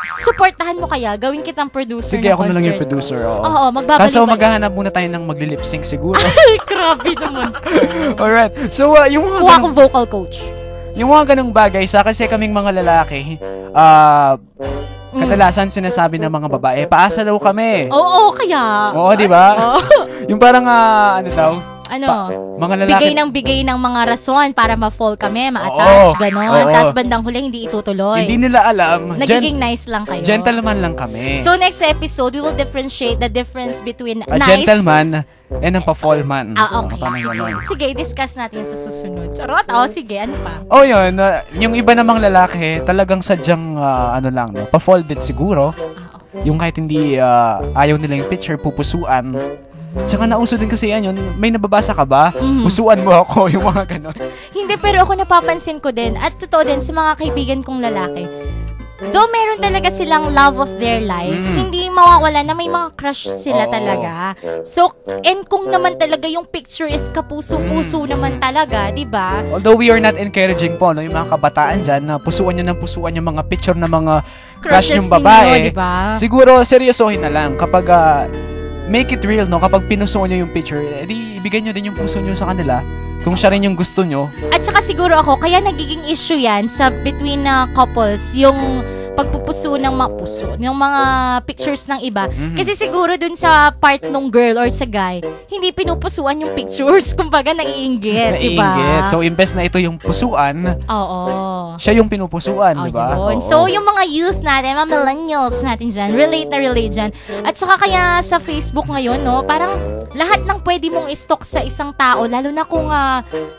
Supportahan mo kaya? Gawin kitang producer. Sige, ako na lang yung producer. Oo, magbabalik. Kaso maghahanap muna tayo ng magli-lip-sync siguro. Ay, grabe naman. Alright. So, yung mga kuha akong vocal coach. Yung mga ganung bagay, kasi kaming mga lalaki, kadalasan sinasabi ng mga babae, paasa daw kami. Oo, kaya. Oo, di ba? Yung parang, mga lalaki. Bigay ng mga rason para ma-fall kami, ma-attach, gano'n. Tapos bandang huli, hindi itutuloy. Hindi nila alam. Nagiging nice lang kayo. Gentleman lang kami. So, next episode, we will differentiate the difference between a nice... gentleman and a pa-fall man. Okay. Sige, discuss natin sa susunod. Charot. Sige, ano pa? Yun. Yung iba namang lalaki, talagang sadyang, pa-fall din siguro. Okay. Yung kahit hindi ayaw nila yung picture, pupusuan. Tsaka nauso din kasi yan yun. May nababasa ka ba? Pusuan mo ako, yung mga ganon. Hindi, pero ako napapansin ko din, at totoo din sa mga kaibigan kong lalaki, though meron talaga silang love of their life, hindi mawawala na may mga crush sila talaga. So, and kung naman talaga yung picture is kapuso-puso naman talaga, di ba? Although we are not encouraging po, no, yung mga kabataan dyan, na pusuan yung mga picture ng mga crush yung babae. Ninyo, diba? Siguro, seryosohin na lang. Kapag make it real, no? Kapag pinusuan nyo yung picture, edi ibigay nyo din yung puso nyo sa kanila kung siya rin yung gusto nyo. At saka siguro ako, kaya nagiging issue yan sa between couples, yung pagpupuso ng mga puso, yung mga pictures ng iba. Kasi siguro dun sa part ng girl or sa guy, hindi pinupusuan yung pictures, kumbaga naiinggit, diba? So, imbes na ito yung pusuan, siya yung pinupusuan, diba? So, yung mga youth natin, mga millennials natin dyan, relate dyan. At saka kaya sa Facebook ngayon, no, parang lahat ng pwede mong i-stalk sa isang tao, lalo na kung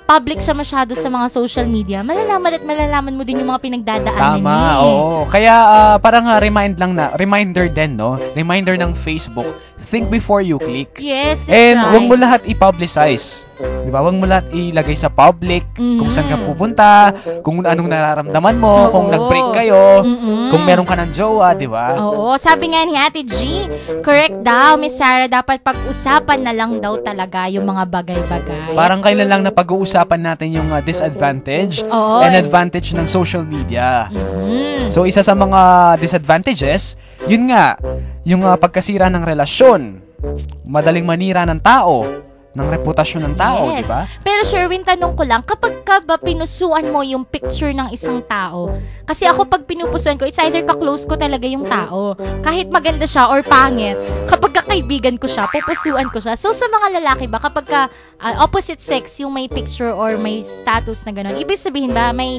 public siya masyado sa mga social media, malalaman mo din yung mga pinagdadaanan niya. Tama, oo. Kaya parang reminder din, no? Reminder ng Facebook, think before you click. Yes, that's And right. huwag mo lahat i-publicize. Diba? Huwag mo lahat ilagay sa public, kung saan ka pupunta, kung anong nararamdaman mo, kung nag-break kayo, kung meron ka ng jowa, diba? Oo, sabi nga ni Ate G, correct daw, Miss Sarah, dapat pag-usapan na lang daw talaga yung mga bagay-bagay. Parang kailan lang na pag-uusapan natin yung disadvantage and advantage ng social media. So, isa sa mga disadvantages, yun nga, yung pagkasira ng relasyon, madaling manira ng tao, ng reputasyon ng tao, di ba? Pero Sherwin, tanong ko lang, kapag ka ba pinusuan mo yung picture ng isang tao? Kasi ako pag pinupusuan ko, it's either ka-close ko talaga yung tao. Kahit maganda siya or pangit, kapag kakaibigan ko siya, pupusuan ko siya. So sa mga lalaki ba, kapag ka opposite sex yung may picture or may status na gano'n, ibig sabihin ba may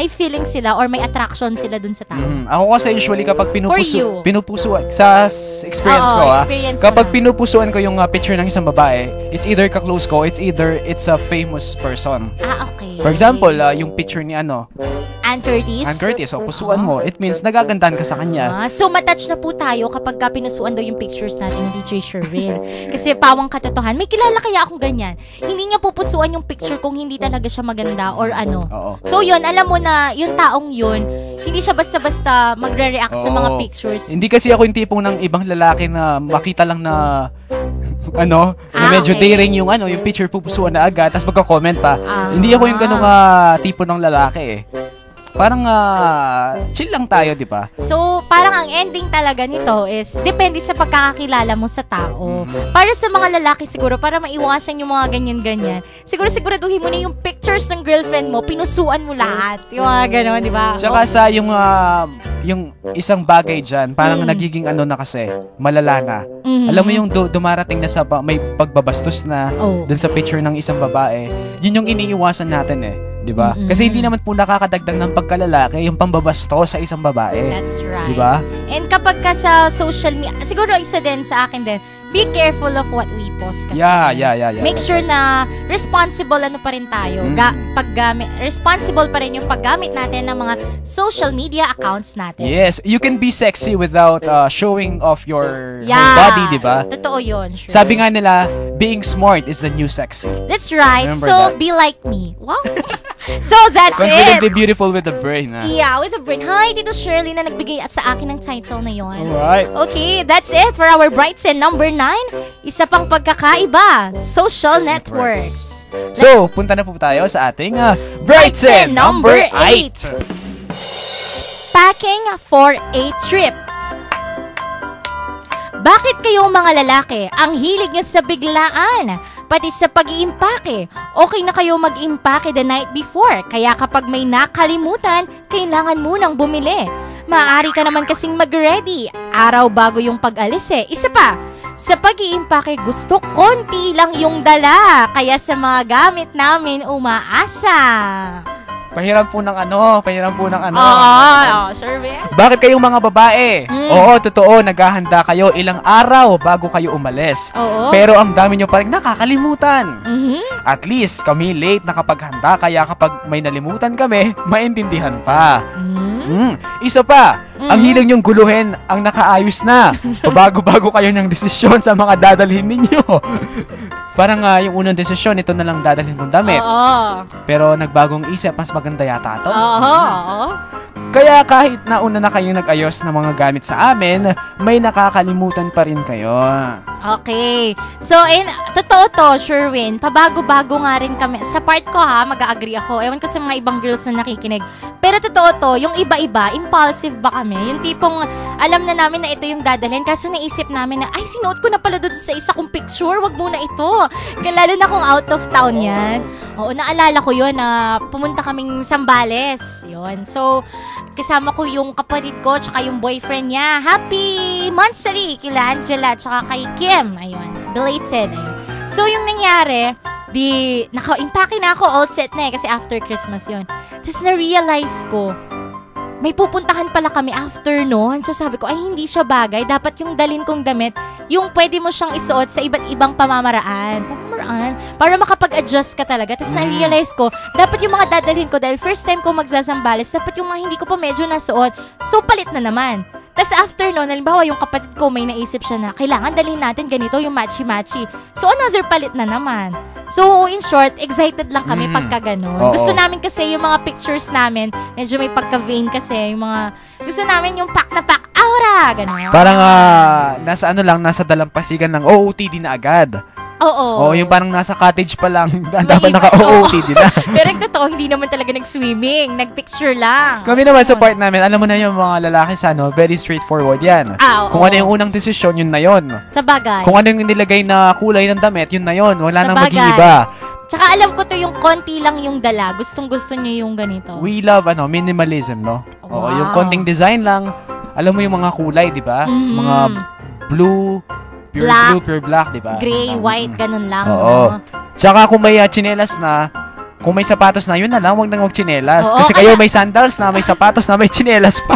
feeling sila or may attraction sila dun sa tao? Ako kasi usually kapag pinupusuan, sa experience ko, kapag pinupusuan ko yung picture ng isang babae, it's either ka-close ko, it's a famous person. Okay. For example, yung picture ni Ann Curtis. Ann Curtis, so pusuan mo, it means nagagandahan ka sa kanya. So matouch na po tayo kapag pinusuan daw yung pictures natin ni DJ Sherwin. Kasi pawang katotohan, may kilala kaya akong ganyan. Hindi niya pupusuan yung picture kung hindi talaga siya maganda or ano. Oo. So yun, alam mo na yung taong yun, hindi siya basta-basta magre-react sa mga Oo. pictures. Hindi kasi ako yung tipong ng ibang lalaki na makita lang na na medyo okay. daring yung yung picture pupusuan na agad tapos magko-comment pa. Ah. Hindi ako yung ganung tipo ng lalaki eh. Parang chill lang tayo, di ba? So, parang ang ending talaga nito is depende sa pagkakakilala mo sa tao. Para sa mga lalaki siguro, para maiwasan yung mga ganyan-ganyan, siguraduhin mo na yung pictures ng girlfriend mo, pinusuan mo lahat. Yung mga gano'n, di ba? Tsaka sa yung isang bagay dyan, parang nagiging na kasi, malala na. Alam mo yung dumarating na sa may pagbabastos na dun sa picture ng isang babae, yun yung iniiwasan natin eh. Diba? Kasi hindi naman po nakakadagdag ng pagkalalaki yung pambabasto sa isang babae. That's right. Diba? And kapag ka sa social media, siguro isa din sa akin din, be careful of what we post kasi. Yeah. Make sure na responsible pa rin tayo. Responsible pa rin yung paggamit natin ng mga social media accounts natin. Yes, you can be sexy without showing off your whole body, diba? Totoo yun. Sure. Sabi nga nila, being smart is the new sexy. That's right. Remember So, that? be like me. Wow. So, that's Confidently it. beautiful with the brain. Yeah, with the brain. Hi, Tito Shirley na nagbigay sa akin ng title na yon. Alright. Okay, that's it for our Brighton number 9. Isa pang pagkakaiba, social networks. So, punta na po tayo sa ating Brighton number 8. Packing for a trip. Bakit kayong mga lalaki ang hilig nyo sa biglaan? Pati sa pag-iimpake. Okay na kayo mag-impake the night before, kaya kapag may nakalimutan, kailangan munang bumili. Maaari ka naman kasing mag-ready, araw bago yung pag-alis eh. Isa pa, sa pag-iimpake gusto konti lang yung dala, kaya sa mga gamit namin umaasa. Pahiram po ng Sure ba? Bakit kayong mga babae? Oo, totoo, naghahanda kayo ilang araw bago kayo umalis. Oo. Pero ang dami nyo pa rin nakakalimutan. Mhm. At least, kami late nakapaghanda, kaya kapag may nalimutan kami, maintindihan pa. Isa pa, ang hiling nyong guluhin ang nakaayos na. Bago-bago kayo ng desisyon sa mga dadalhin ninyo. Parang yung unang desisyon, ito na lang dadalhin kong damit. Oo. Pero nagbagong isip, mas maganda yata ito. Oo. Kaya kahit nauna na kayong nag-ayos ng mga gamit sa amin, may nakakalimutan pa rin kayo. Okay. So, totoo to, Sherwin. Pabago-bago nga rin kami. Sa part ko mag-a-agree ako. Ewan ko sa mga ibang girls na nakikinig. Pero totoo to, yung iba-iba, impulsive ba kami? Yung tipong alam na namin na ito yung dadalhin. Kaso naisip namin na, ay, sinuot ko na pala doon sa isa kong picture. Wag muna ito. Kaya lalo na kung out of town yan. Oo, naalala ko yun na pumunta kaming Sambales. Yun. So, kasama ko yung kapatid ko tsaka yung boyfriend niya. Happy Mansari kila Angela tsaka kay Kim. Ayun. Belated. Ayun. So, yung nangyari, naka-impake na ako, all set na kasi after Christmas yun. Tapos na-realize ko, may pupuntahan pala kami after noon. So sabi ko, ay hindi siya bagay. Dapat yung dalhin kong damit, yung pwede mo siyang isuot sa iba't ibang pamamaraan. Para makapag-adjust ka talaga. Tapos na-realize ko, dapat yung mga dadalhin ko, dahil first time ko magsasambales, dapat yung mga hindi ko pa medyo nasuot. So palit na naman. Tapos after noon, halimbawa yung kapatid ko may naisip siya na kailangan dalhin natin ganito, yung matchy-matchy. So another palit na naman. So in short, excited lang kami pagka ganun. Gusto namin kasi yung mga pictures namin, medyo may pagka-vain kasi, yung mga, gusto namin yung pack na pack aura, ganun. Parang nasa nasa dalampasigan ng OOTD na agad. Oo. Yung parang nasa cottage pa lang, dapat naka-OOTD na. Pero yung totoo, hindi naman talaga nag-swimming, nag-picture lang. Kami naman sa part namin, alam mo na yung mga lalaki very straightforward yan. Kung ano yung unang desisyon, yun na yun. Sa bagay. Kung ano yung nilagay na kulay ng damit, yun na yun. Wala nang bagay. maging iba. Tsaka alam ko to yung konti lang yung dala. Gustong-gusto niya yung ganito. We love minimalism, no? Oo, yung konting design lang. Alam mo yung mga kulay, di ba? Mga blue, pure black, blue, pure black, di ba? Gray, white, ganun lang. Oo. Tsaka kung may tsinelas na, kung may sapatos na, yun na lang, wag nang magtsinelas. Oo, kasi kayo may sandals na, may sapatos na, may tsinelas pa.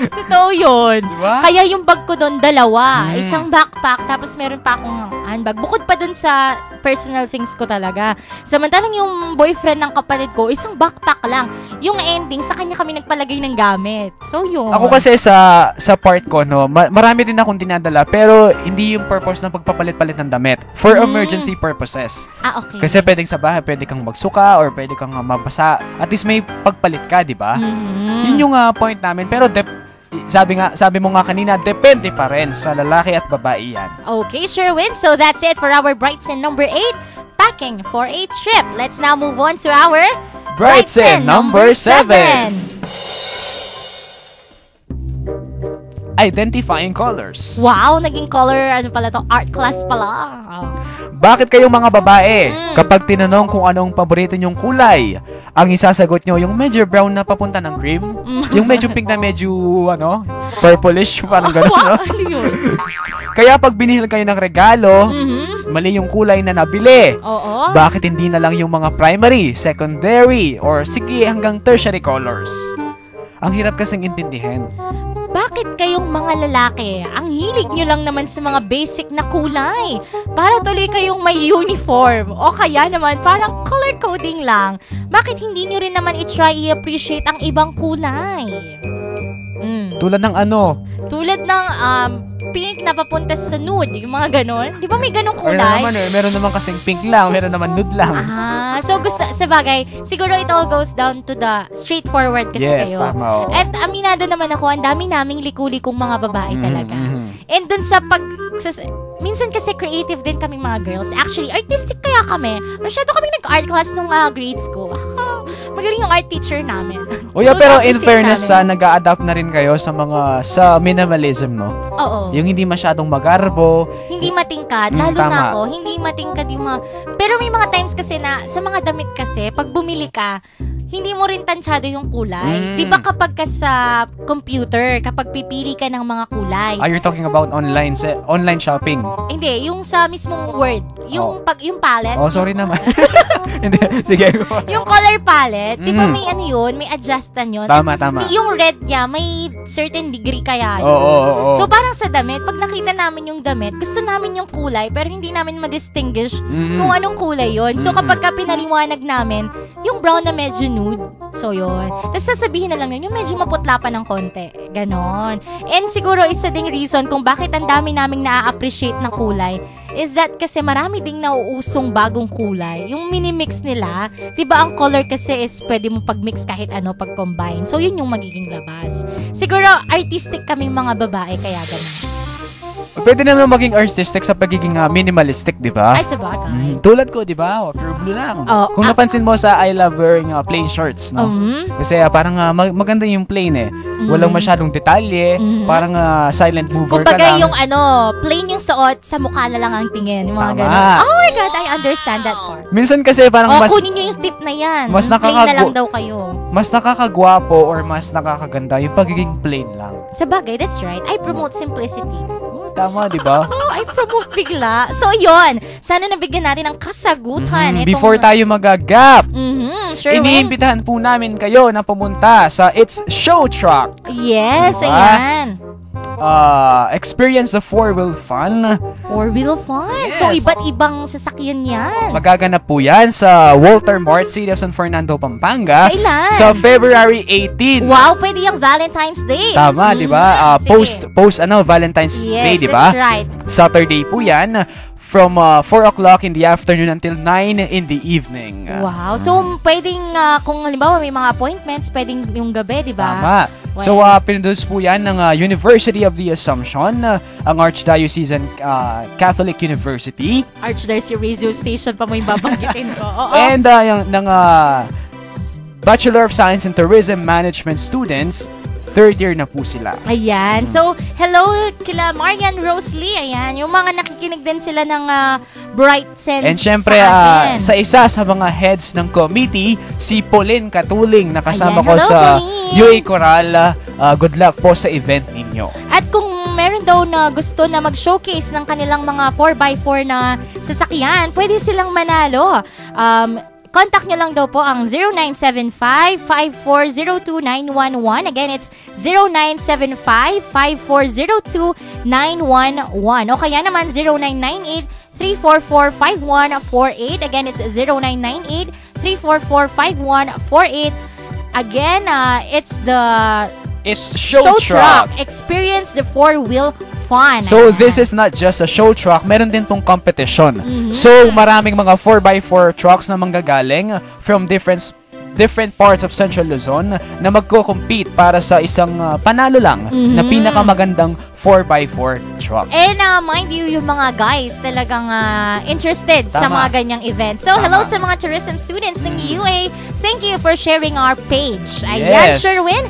Totoo yun. Diba? Kaya yung bag ko doon, dalawa. Isang backpack, tapos meron pa akong handbag. Bukod pa dun sa personal things ko talaga. Samantalang yung boyfriend ng kapatid ko, isang backpack lang. Yung ending, sa kanya kami nagpalagay ng gamit. So, yun. Ako kasi sa part ko, no, marami din akong dinadala, pero hindi yung purpose ng pagpapalit-palit ng damit. For emergency purposes. Okay. Kasi pwedeng sa bahay, pwede kang magsuka, or pwede kang mabasa. At least may pagpalit ka, di ba? Yun yung point namin. Pero sabi mo nga kanina, depende pa rin sa lalaki at babae yan. Okay, Sherwin. So that's it for our Brightson number 8, packing for a trip. Let's now move on to our Brightson number 7. Identifying colors. Wow, naging color, pala to? Art class pala. Bakit kayong mga babae, kapag tinanong kung anong paborito nyong kulay, ang isasagot nyo yung medyo brown na papunta ng cream? Yung medyo pink na medyo, purplish, parang gano'n, no? Ano yun? Kaya pag binihil kayo ng regalo, mali yung kulay na nabili. Oo. Bakit hindi na lang yung mga primary, secondary, or sige hanggang tertiary colors? Ang hirap kasing intindihin. Bakit kayong mga lalaki, ang hilig nyo lang naman sa mga basic na kulay? Para tuloy kayong may uniform. O kaya naman, parang color coding lang. Bakit hindi nyo rin naman i-try i-appreciate ang ibang kulay? Tulad ng ano? Tulad ng pink na papunta sa nude. Yung mga ganon. Di ba may ganong kulay? Meron naman kasing pink lang, meron naman nude lang. So gusto, sa bagay, siguro it all goes down to the straightforward kasi Yes, kayo. tama. Oo. At aminado naman ako, ang dami naming likuli-kong mga babae talaga. And dun sa minsan kasi creative din kaming mga girls. Actually, artistic kaya kami. Masyado kaming nag-art class nung grade school. Magaling yung art teacher namin. Pero in appreciate fairness, namin. nag-a-adapt na rin kayo sa minimalism, no? Oo. Yung hindi masyadong magarbo. Hindi matingkad, lalo tama. na ako, hindi matingkad yung mga... Pero may mga times kasi na, sa mga damit kasi, pag bumili ka, hindi mo rin tansyado yung kulay. Di ba kapag ka sa computer, kapag pipili ka ng mga kulay, You're talking about online shopping. hindi, yung sa mismong Word, yung palette. Oh, sorry naman. Hindi, sige. Yung color palette, di ba may ano yun, may adjustan yun. Tama. Yung red niya, may certain degree kaya yun. Oo. So parang sa damit, pag nakita namin yung damit, gusto namin yung kulay, pero hindi namin ma-distinguish kung anong kulay yun. So kapag ka pinaliwanag namin, yung brown na medyo nude, so yun. Tapos sasabihin na lang yun, yung medyo maputla pa ng konti. Ganon. And siguro isa ding reason kung bakit ang dami naming na-appreciate na kulay is that kasi marami ding nauusong bagong kulay. Yung mini-mix nila, di ba ang color kasi is pwede mo pag-mix kahit ano, pag-combine. So yun yung magiging labas. Siguro artistic kaming mga babae, kaya ganun. Pwede naman maging artistic sa pagiging minimalistic, di ba? Ay, sabagay. Tulad ko, di ba? Pure blue lang. Oh, Kung napansin mo sa I love wearing plain shirts, no? Kasi parang maganda yung plain eh. Walang masyadong detalye. Parang silent mover ka Kumbaga lang. yung plain yung suot, sa mukha na lang ang tingin. Yung mga Tama. ganun. Oh my God, I understand that part. Minsan kasi parang Kunin nyo yung tip na yan. mas Plain na lang daw kayo. mas nakakagwapo or mas nakakaganda yung pagiging plain lang. Sa bagay, that's right. I promote simplicity. Tama, di ba? Oh, I promote bigla. So, yun. Sana nabigyan natin ng kasagutan. Before tayo mag-gap, Sure, iniimbitahan po namin kayo na pumunta sa It's Show Truck. Yes, Diba? ayan. Experience the four-wheel fun. Four-wheel fun. Yes. So, iba't ibang sasakyan yan. Magaganap po yan sa Walter Mart, City of San Fernando, Pampanga. Kailan? Sa February 18. Wow, pwede yung Valentine's Day. Tama, di ba? Sige. Post Valentine's Day, Yes, di ba? that's right. Saturday po yan. From 4 o'clock in the afternoon until 9 in the evening. Wow. So, pwedeng, kung halimbawa may mga appointments, pwedeng yung gabi, di ba? Tama. So, pinindus po yan ng University of the Assumption, ang Archdiocesan Catholic University. Archdiocese Radio Station pa mo yung babanggitin ko. Oo. And yung ng Bachelor of Science in Tourism Management students, third year na po sila. Ayan. So, hello kila Marian Rosalie. Ayan. Yung mga nakikinig din sila ng Brightson And syempre, sa atin. sa isa sa mga heads ng committee, si Pauline Katuling, nakasama Ayan. ko Hello, sa Pauline. UA Coral. Good luck po sa event ninyo. At kung meron daw na gusto na mag-showcase ng kanilang mga 4x4 na sasakyan, pwede silang manalo. Contact nyo lang daw po ang 0975-5402911. Again, it's 0975-5402911. O kaya naman 0998-344-5148. Again, it's 0998-344-5148. Again, it's show truck. Experience the four-wheel fun. So this is not just a show truck, meron din pong competition. So maraming mga 4x4 trucks na manggagaling from different parts of Central Luzon na magko-compete para sa isang panalo lang na pinakamagandang 4x4 truck. And mind you, yung mga guys talagang interested sa Tama. mga ganyang event. So hello sa mga tourism students ng UA. Thank you for sharing our page. Ayan, Yes. Sherwin.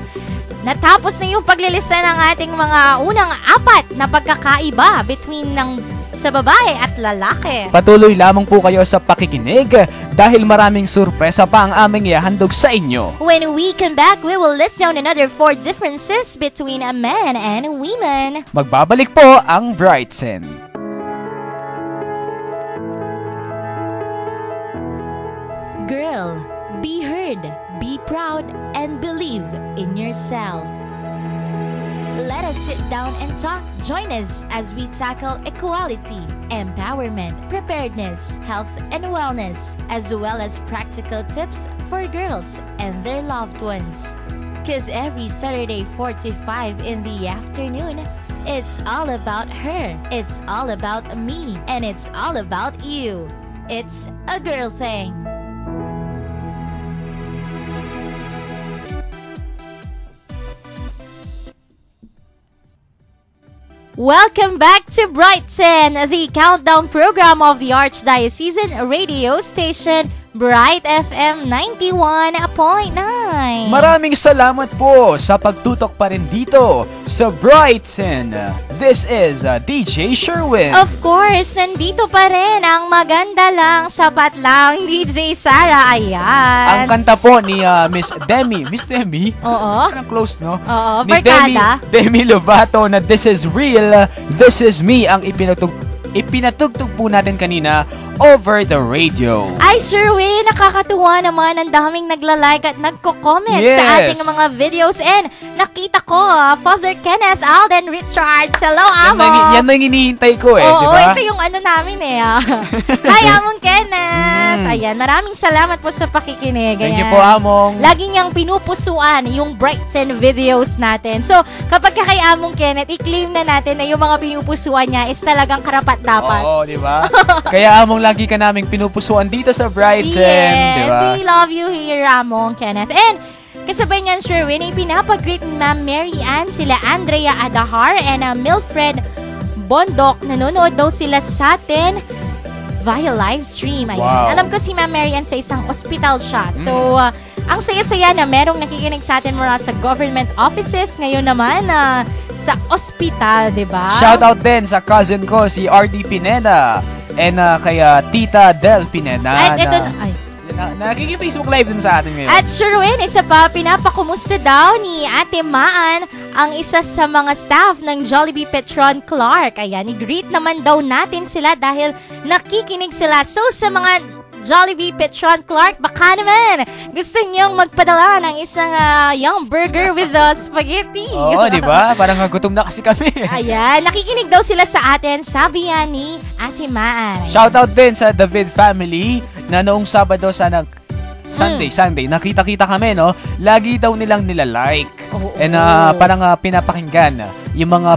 Natapos na yung paglilista ng ating mga unang 4 na pagkakaiba between sa babae at lalaki. Patuloy lamang po kayo sa pakikinig dahil maraming surpresa pa ang aming ihahandog sa inyo. When we come back, we will list down another 4 differences between a man and women. Magbabalik po ang Brightsen. Girl, be heard, be proud, and believe in yourself. Let us sit down and talk. Join us as we tackle equality, empowerment, preparedness, health and wellness, as well as practical tips for girls and their loved ones. Cause every Saturday 4 to 5 in the afternoon, it's all about her, it's all about me, and it's all about you. It's a girl thing. Welcome back to Brighton, the countdown program of the Archdiocesan radio station, Bright FM 91.9. Maraming salamat po sa pagtutok pa rin dito sa Brighton. This is DJ Sherwin. Of course, nandito pa rin ang maganda lang, sapat lang, DJ Sarah. Ayan. Ang kanta po ni Miss Demi. Miss Demi? Oo. Parang close, no? Oo, Ni barkada. Demi Lovato na This Is Real, This Is Me ang ipinatugtog po natin kanina over the radio. Ay, Sherwin, nakakatuwa naman. Ang daming nagla-like at nagko-comment Yes. sa ating mga videos. And nakita ko, Father Kenneth Alden Richards. Hello, Amo. Yan na yung hinihintay ko Oo, di ba? ito yung ano namin eh. Hi, Among Kenneth. Ayan, maraming salamat po sa pakikinig. Thank you Ayan. po, Among. Lagi niyang pinupusuan yung Brighton videos natin. So, kapag kay Among Kenneth, i-claim na natin na yung mga pinupusuan niya is talagang karapat-dapat. Oo, di ba? Kaya Among, lagi ka naming pinupusuan dito sa Brighton, di Yes, ba? we love you here, Among Kenneth. And kasabay niyan, Sherwin, ay pinapag-greet ni Ma'am Mary Ann, sila Andrea Adahar, and Milfred Bondok. Nanonood daw sila sa atin via live stream. Ayan. Wow. Alam ko si Ma'am Mary Ann sa isang ospital siya. So, ang saya-saya na merong nakikinig sa atin mula sa government offices. Ngayon naman, sa ospital, di ba? Shout out din sa cousin ko, si RD Pineda. And kay Tita Del Pineda. At ito Nakikipag-Facebook live din sa atin ngayon. At Sherwin, isa pa, pinapakumusta daw ni Ate Maan ang isa sa mga staff ng Jollibee Petron Clark. Ayan, i-greet naman daw natin sila dahil nakikinig sila. So, sa mga Jollibee Petron Clark, baka naman gusto niyong magpadala ng isang young burger with spaghetti. Oo, di ba? Parang gutom na kasi kami. Ayan, nakikinig daw sila sa atin, sabi yan ni Ate Maan. Shout out din sa David family na noong Sabado Sunday, nakita-kita kami, no? Lagi daw nilang nila-like. And parang pinapakinggan yung mga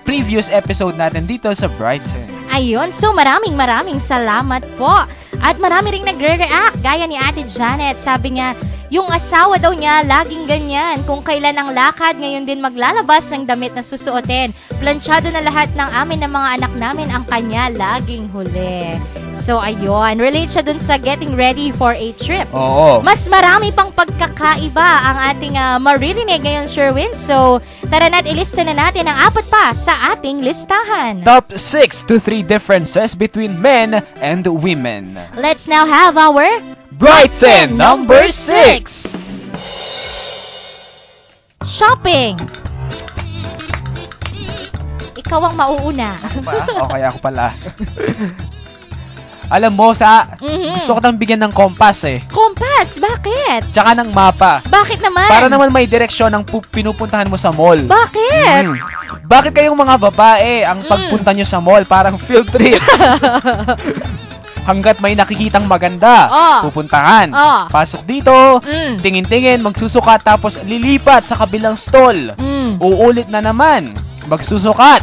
previous episode natin dito sa Brighton. Ayun, so maraming salamat po. At marami ring nagre-react, gaya ni Ate Janet. Sabi niya, yung asawa daw niya laging ganyan. Kung kailan ang lakad, ngayon din maglalabas ng damit na susuotin. Planchado na lahat ng amin ng mga anak namin, ang kanya laging huli. So ayun, relate siya dun sa getting ready for a trip. Oo. Mas marami pang pagkakaiba ang ating maririnig ngayon, Sherwin. So tara na't ilista na natin ang 4 pa sa ating listahan. Top 6 to 3 differences between men and women. Let's now have our Brighton number 6. shopping. Ikaw ang mauuna. Okay, ako pala. Alam mo, gusto ko tang bigyan ng kompas eh. Kompas, bakit? Tsaka ng mapa. Bakit naman? Para naman may direksyon ng pinupuntahan mo sa mall. Bakit? Bakit kayong mga babae ang pagpunta nyo sa mall parang field trip? Hanggat may nakikitang maganda, pupuntahan. Pasok dito, tingin-tingin, magsusukat, tapos lilipat sa kabilang stall. Uulit na naman, magsusukat.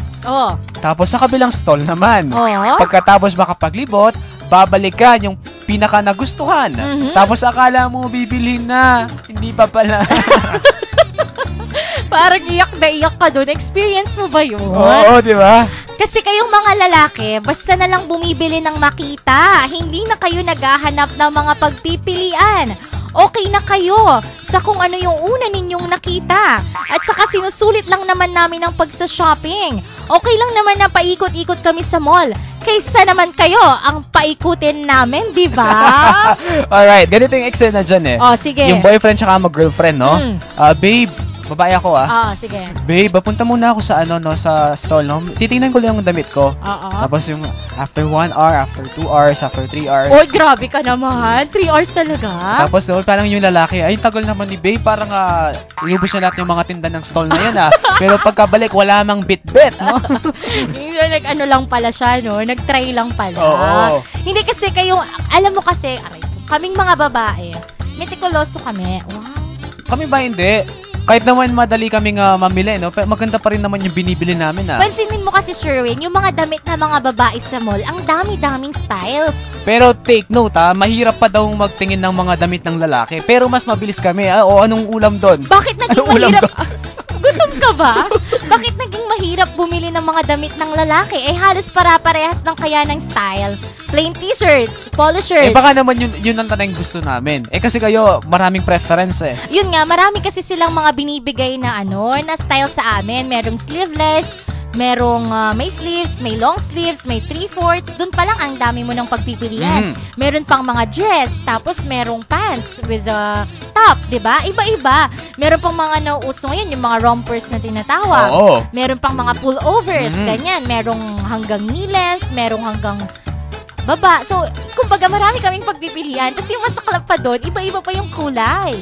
Tapos sa kabilang stall naman. Pagkatapos makapaglibot, babalikan yung pinaka nagustuhan. Tapos akala mo bibilhin na, hindi pa pala. Parang iyak na iyak ka doon. Experience mo ba yun? Oo, di ba? Kasi kayong mga lalaki, basta na lang bumibili ng makita. Hindi na kayo naghahanap ng mga pagpipilian. Okay na kayo sa kung ano yung una ninyong nakita. At saka sinusulit lang naman namin ang pagsa-shopping. Okay lang naman na paikot-ikot kami sa mall. Kaysa naman kayo ang paikutin namin, di ba? Alright, ganito yung eksena dyan Sige. Yung boyfriend tsaka mag-girlfriend, no? Babe, babae ako Sige. Babe, papunta muna ako sa sa stall, no? Titingnan ko lang yung damit ko. Tapos yung after 1 hour, after 2 hours, after 3 hours. Oh, grabe ka naman. 3 hours talaga? Tapos parang yung lalaki, ay tagal naman ni babe, parang iubos na natin yung mga tinda ng stall na yan Pero pagkabalik, wala mang bit-bit, no? Ano lang pala siya, no? Nag-try lang pala. Hindi kasi kayo, alam mo kasi, kaming mga babae, metikuloso kami. Wow. Kami ba hindi? Kahit naman madali kaming mamili, no? Pero maganda pa rin naman yung binibili namin, Pansinin mo kasi, Sherwin, yung mga damit na mga babae sa mall, ang dami-daming styles. Pero take note, mahirap pa daw magtingin ng mga damit ng lalaki. Pero mas mabilis kami, O anong ulam doon? Bakit naging mahirap? Gutom ka ba? Bakit naging mahirap bumili ng mga damit ng lalaki? Halos para-parehas ng kaya ng style. Plain t-shirts, polo shirts. Baka naman yun ang talagang gusto namin. Kasi kayo, maraming preference Yun nga, marami kasi silang mga binibigay na na style sa amin. Merong sleeveless, merong may sleeves, may long sleeves, may 3/4. Doon pa lang ang dami mo ng pagpipilian. Meron pang mga dress, tapos merong pants with a top, 'di ba? Iba-iba. Meron pang mga nauuso ngayon, yung mga rompers na tinatawag. Meron pang mga pullovers, ganyan. Merong hanggang knee length, merong hanggang baba. So, kumbaga marami kaming pagpipilian. Tapos yung masaklap pa doon, iba-iba pa yung kulay.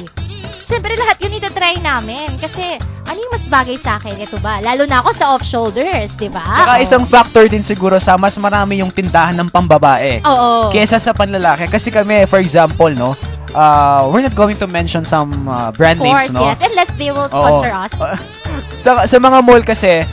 Siyempre, lahat yun itatry namin. Kasi, ano yung mas bagay sa akin? Ito ba? Lalo na ako sa off-shoulders, di ba? Tsaka isang factor din siguro sa mas marami yung tindahan ng pambabae. Kesa sa panlalaki. Kasi kami, for example, no, we're not going to mention some brand names, no? Of course, yes. Unless they will sponsor us. Sa mga mall kasi,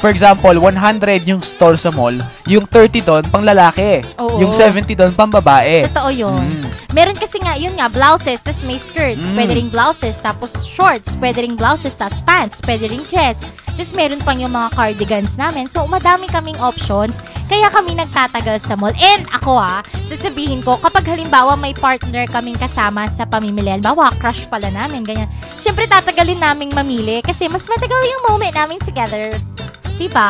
for example, 100 yung store sa mall, yung 30 doon, pang lalaki. Yung 70 doon, pang babae. Totoo yun. Meron kasi nga, yun nga, blouses, tapos may skirts, pwede ring blouses, tapos shorts, pwede ring blouses, tapos pants, pwede ring dress. Tapos meron pang yung mga cardigans namin. So, madami kaming options. Kaya kami nagtatagal sa mall. And ako sasabihin ko, kapag halimbawa may partner kaming kasama sa pamimili, halimbawa, crush pala namin, ganyan. Siyempre, tatagalin naming mamili kasi mas matagal yung moment namin together. Diba?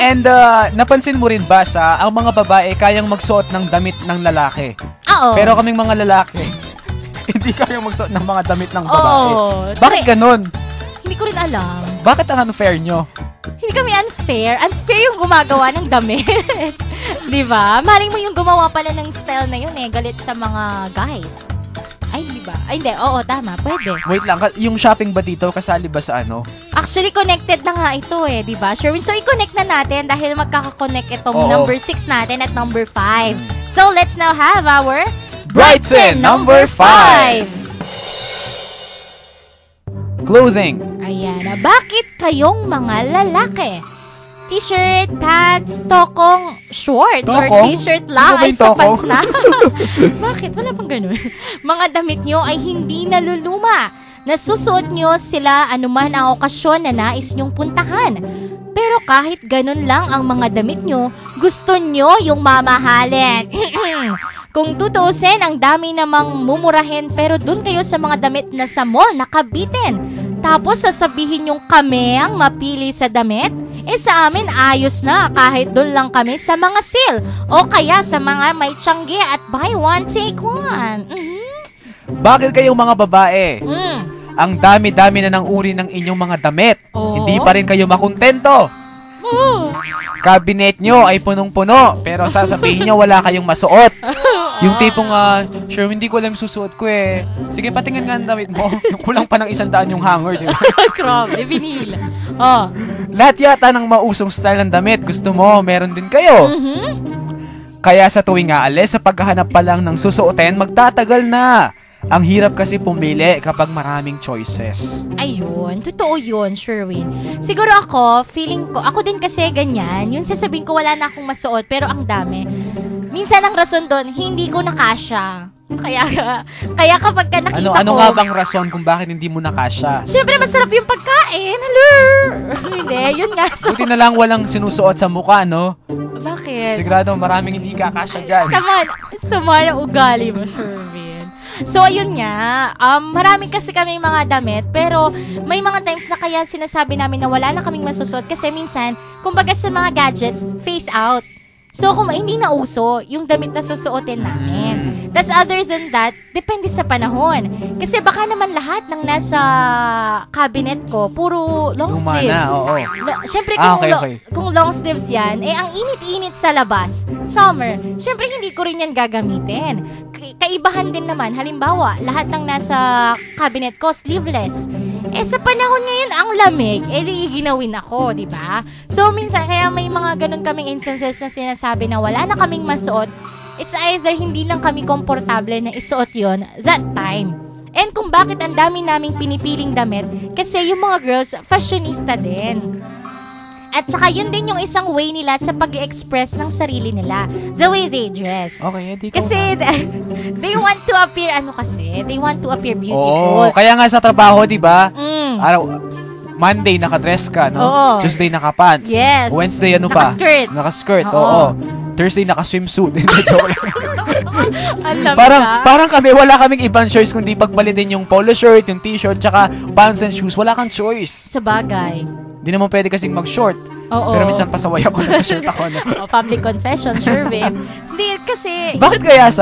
And napansin mo rin ba ang mga babae kayang magsuot ng damit ng lalaki? Pero kaming mga lalaki, hindi kayang magsuot ng mga damit ng babae. Bakit ganun? Hindi ko rin alam. Bakit ang unfair nyo? Hindi kami unfair. Unfair yung gumagawa ng damit. Diba? Maling mo yung gumawa pala ng style na yun galit sa mga guys. Ay, di ba? Ay, hindi. Oo, tama. Pwede. Wait lang. Yung shopping ba dito, kasali ba sa ano? Actually, connected na nga ito di ba? Sherwin, so i-connect na natin dahil magkaka-connect itong number 6 natin at number 5. So, let's now have our Brightson number 5! Clothing. Ayan na. Bakit kayong mga lalaki? T-shirt, pants, tokong, shorts, or t-shirt lang ay sapat na. Bakit? Wala pang ganun. Mga damit nyo ay hindi naluluma. Nasusuot nyo sila anuman ang okasyon na nais nyong puntahan. Pero kahit ganun lang ang mga damit nyo, gusto nyo yung mamahalin. Kung tutuusin, ang dami namang mumurahin pero dun kayo sa mga damit na sa mall nakabitin. Tapos sasabihin yung kami ang mapili sa damit? Sa amin ayos na kahit doon lang kami sa mga sale o kaya sa mga may tiyanggi at buy one take one. Bakit kayong mga babae? Ang dami-dami na ng uri ng inyong mga damit. Hindi pa rin kayo makontento. Cabinet nyo ay punong-puno pero sasabihin nyo wala kayong masuot. Yung tipong, sure, hindi ko alam susuot ko Sige, patingin nga ang damit mo. Kulang pa ng 100 yung hanger, di ba? Grabe, vinil. Lahat yata ng mausong style ng damit, gusto mo, meron din kayo. Kaya sa tuwing aalis, sa paghahanap pa lang ng susuotin, magtatagal na. Ang hirap kasi pumili kapag maraming choices. Ayun, totoo yun, Sherwin. Siguro ako, feeling ko, ako din kasi ganyan. Yung sasabihin ko, wala na akong masuot, pero ang dami. Minsan ang rason doon, hindi ko nakasya. Kaya kapag ka nakita ko... Ano nga bang rason kung bakit hindi mo nakasya? Siyempre, masarap yung pagkain. Hello! Hindi, yun nga. So, Buti na lang walang sinusuot sa mukha, no? bakit? Sigurado maraming hindi kakasya dyan. Sama na ugali mo, Sherwin. So, ayun nga. Marami kasi kami mga damit, pero may mga times na kaya sinasabi namin na wala na kaming masusuot kasi minsan, kumbaga sa mga gadgets, face out. So, kung hindi na uso, yung damit na susuotin namin. That's other than that, depende sa panahon. Kasi baka naman lahat ng nasa cabinet ko, puro long sleeves. Humana, oo. Siyempre, Okay. kung long sleeves yan, ang init-init sa labas. Summer. Siyempre, hindi ko rin yan gagamitin. Kaibahan din naman. Halimbawa, lahat ng nasa cabinet ko, sleeveless. Sa panahon ngayon, ang lamig, di ginawin ako, di ba? So, minsan, kaya may mga ganun kaming instances na sinasabi na wala na kaming masuot. It's either hindi lang kami komportable na isuot yon that time. And kung bakit ang dami naming pinipiling damit, kasi yung mga girls, fashionista din. At saka yun din yung isang way nila sa pag-express ng sarili nila. The way they dress. Okay, di ko. Kasi they want to appear, they want to appear beautiful. Oo, kaya nga sa trabaho, di ba? Mm. Monday, nakadress ka, no? Oo. Tuesday, nakapants. Yes. Wednesday, ano pa? Nakaskirt. Nakaskirt, Oo. oo. Thursday, nakaswimsuit. Joke lang. Alam Parang kami, wala kaming ibang choice kundi pagpalitin yung polo shirt, yung t-shirt, tsaka pants and shoes. Wala kang choice. Sa bagay. Di naman pwede kasing mag-short. Oo. Pero minsan pasaway ako na sa shirt ako. No? Public confession, Sherwin. Hindi, kasi... Bakit kaya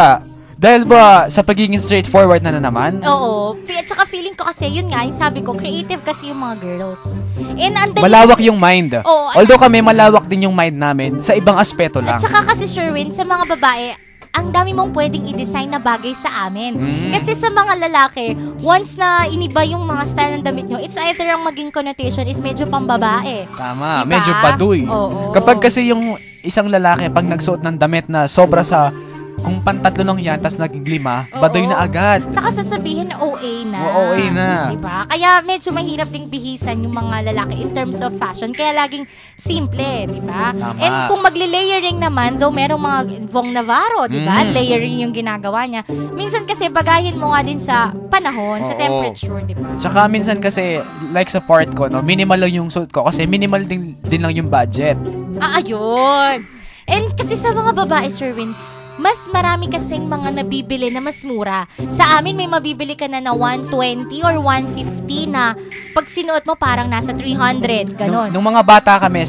dahil ba sa pagiging straightforward na naman? Oo. At saka feeling ko kasi, yun nga, yung sabi ko, creative kasi yung mga girls. And Malawak yung mind. Oo, Although kami, malawak din yung mind namin sa ibang aspeto lang. At saka kasi, Sherwin, sa mga babae, ang dami mong pwedeng i-design na bagay sa amin. Kasi sa mga lalaki, once na iniba yung mga style ng damit nyo, it's either ang maging connotation is medyo pambabae. Tama, Diba? medyo baduy. Oo. Kapag kasi yung isang lalaki, pag nagsuot ng damit na sobra sa, kung pantatlo lang yan, tas naging 5, baduy na agad. Tsaka sasabihin na OA na. OA na. Diba? Kaya medyo mahirap ding bihisan yung mga lalaki in terms of fashion. Kaya laging simple, diba? Tama. And kung magle-layering naman, though merong mga Vong Navarro, diba? Layering yung ginagawa niya. Minsan kasi bagahin mo nga din sa panahon, sa Oo. temperature, diba? Tsaka minsan kasi, like sa part ko, no, minimal lang yung suit ko kasi minimal din lang yung budget. Ayun! And kasi sa mga babae, Sherwin, mas marami kasing mga nabibili na mas mura. Sa amin, may mabibili ka na 120 or 150 na pag sinuot mo parang nasa 300, ganon. Nung mga bata kami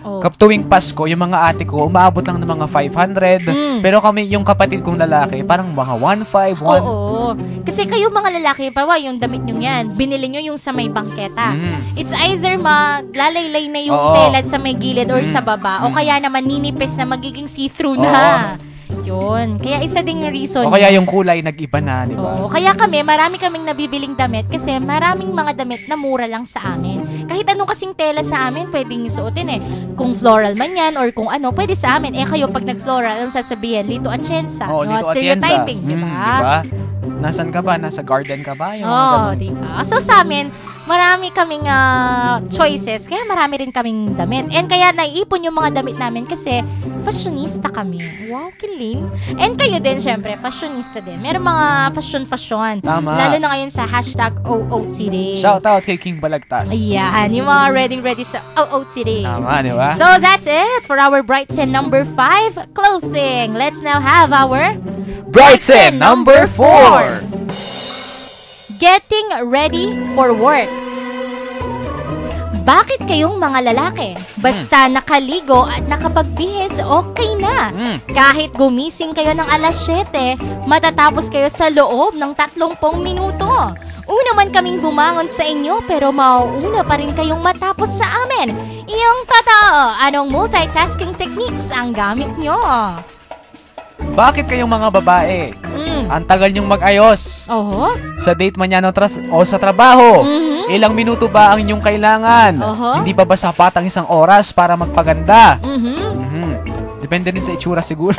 Oh. tuwing Pasko, yung mga ate ko, umaabot lang ng mga 500. Pero kami, yung kapatid kong lalaki, parang mga 1.5, 1. Oo. Kasi kayo mga lalaki, yung damit nyo yan, binili nyo yung sa may bangketa. It's either maglalaylay na yung Oo. tela sa may gilid or sa baba, o kaya naman ninipis na magiging see-through na. Yun. Kaya isa ding yung reason. O kaya yung kulay nag-iba na, di ba? Oo. Kaya marami kaming nabibiling damit kasi maraming mga damit na mura lang sa amin. Kahit anong kasing tela sa amin, pwedeng suotin eh. Kung floral man yan or kung ano, pwede sa amin. Kayo pag nag-floral, ang sasabihin, Lito Atienza. Oo, Lito Atienza. Stereotyping, di ba? Diba? Nasaan ka ba? Nasa garden ka ba? Yung mga Oo, ganun. di ba? So sa amin, marami kaming choices, kaya marami rin kaming damit. And kaya naiipon yung mga damit namin kasi fashionista kami. Wow, kiling. And kayo din, syempre, fashionista din. Meron mga fashion. Tama. Lalo na ngayon sa #OOTD. Shout out kay King Balagtas. Ayan, yung mga ready sa OOTD. Tama, di ba? So that's it for our Brightsen number 5 clothing. Let's now have our Brightsen number 4. Getting ready for work. Bakit kayong mga lalaki? Basta nakaligo at nakapagbihis, okay na. Kahit gumising kayo ng alas 7, matatapos kayo sa loob ng 30 minuto. Una man kaming bumangon sa inyo, pero mauuna pa rin kayong matapos sa amin. Iyong totoo, anong multitasking techniques ang gamit nyo? Bakit kayong mga babae? Ang tagal niyong mag-ayos. Oho. Sa date man yan o sa trabaho. Mhm. Ilang minuto ba ang inyong kailangan? Oho. Hindi pa ba sapat ang isang oras para magpaganda? Mhm. Depende rin sa itsura siguro.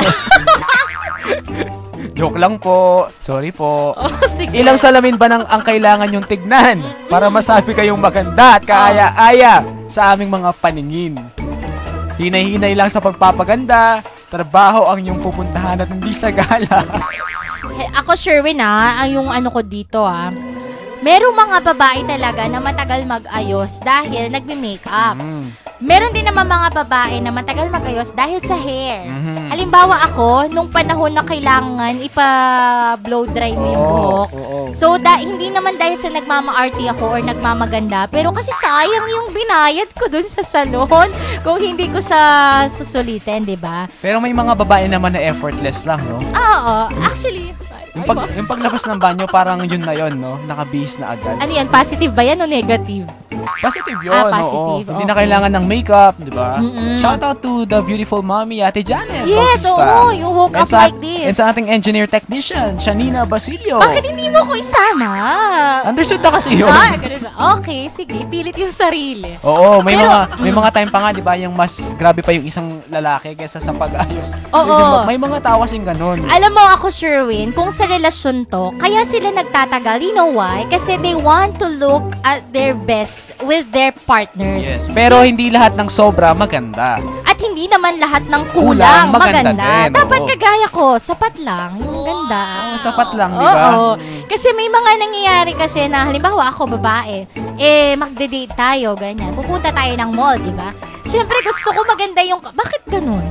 Joke lang po. Sorry po. Oh, sige. Ilang salamin ba ang kailangan yung tignan para masabi kayong maganda at kaaya-aya sa aming mga paningin? Hinay-hinay lang sa pagpapaganda, trabaho ang inyong pupuntahan at hindi sa gala. Ako, Sherwin, yung ano ko dito, merong mga babae talaga na matagal mag-ayos dahil nagme-makeup. Meron din naman mga babae na matagal mag-ayos dahil sa hair. Halimbawa ako, nung panahon na kailangan ipa-blow dry mo yung buhok. So, hindi naman dahil sa nagmama-arty ako or nagmamaganda, pero kasi sayang yung binayad ko dun sa salon kung hindi ko siya susulitin, di ba? Pero may mga babae naman na effortless lang, no? Oo, actually. Yung paglabas ng banyo, parang yun na yun, no? Nakabihis na agad. Ano yan? Positive ba yan o negative? Positive yun, positive. oo. Hindi Okay. na kailangan ng makeup, di ba? Mm-mm. Shout out to the beautiful mommy, Ate Janet. Yes, Bautista. oo. You woke up like this. And sa ating engineer technician, Shanina Basilio. Bakit hindi mo ko isama? Understood na kasi yun. Ganun ba? Okay, sige. Pilit yung sarili. Oo, Pero- may mga time pa nga, di ba, yung mas grabe pa yung isang lalaki kaysa sa pag-ayos. Oo. May mga tao kasing ganun. Alam mo ako, Sherwin, kung sa relasyon to, kaya sila nagtatagal. You know why? Kasi they want to look at their best with their partners. Yes. Pero hindi lahat ng sobra maganda. At hindi naman lahat ng Kulang, kulang maganda maganda. din, Dapat oo. kagaya ko, sapat lang. Yung ganda. Sapat lang, di ba? Oo. Kasi may mga nangyayari kasi na, halimbawa ako, babae, magde-date tayo, ganyan. Pupunta tayo ng mall, di ba? Siyempre, gusto ko maganda yung... Bakit ganun?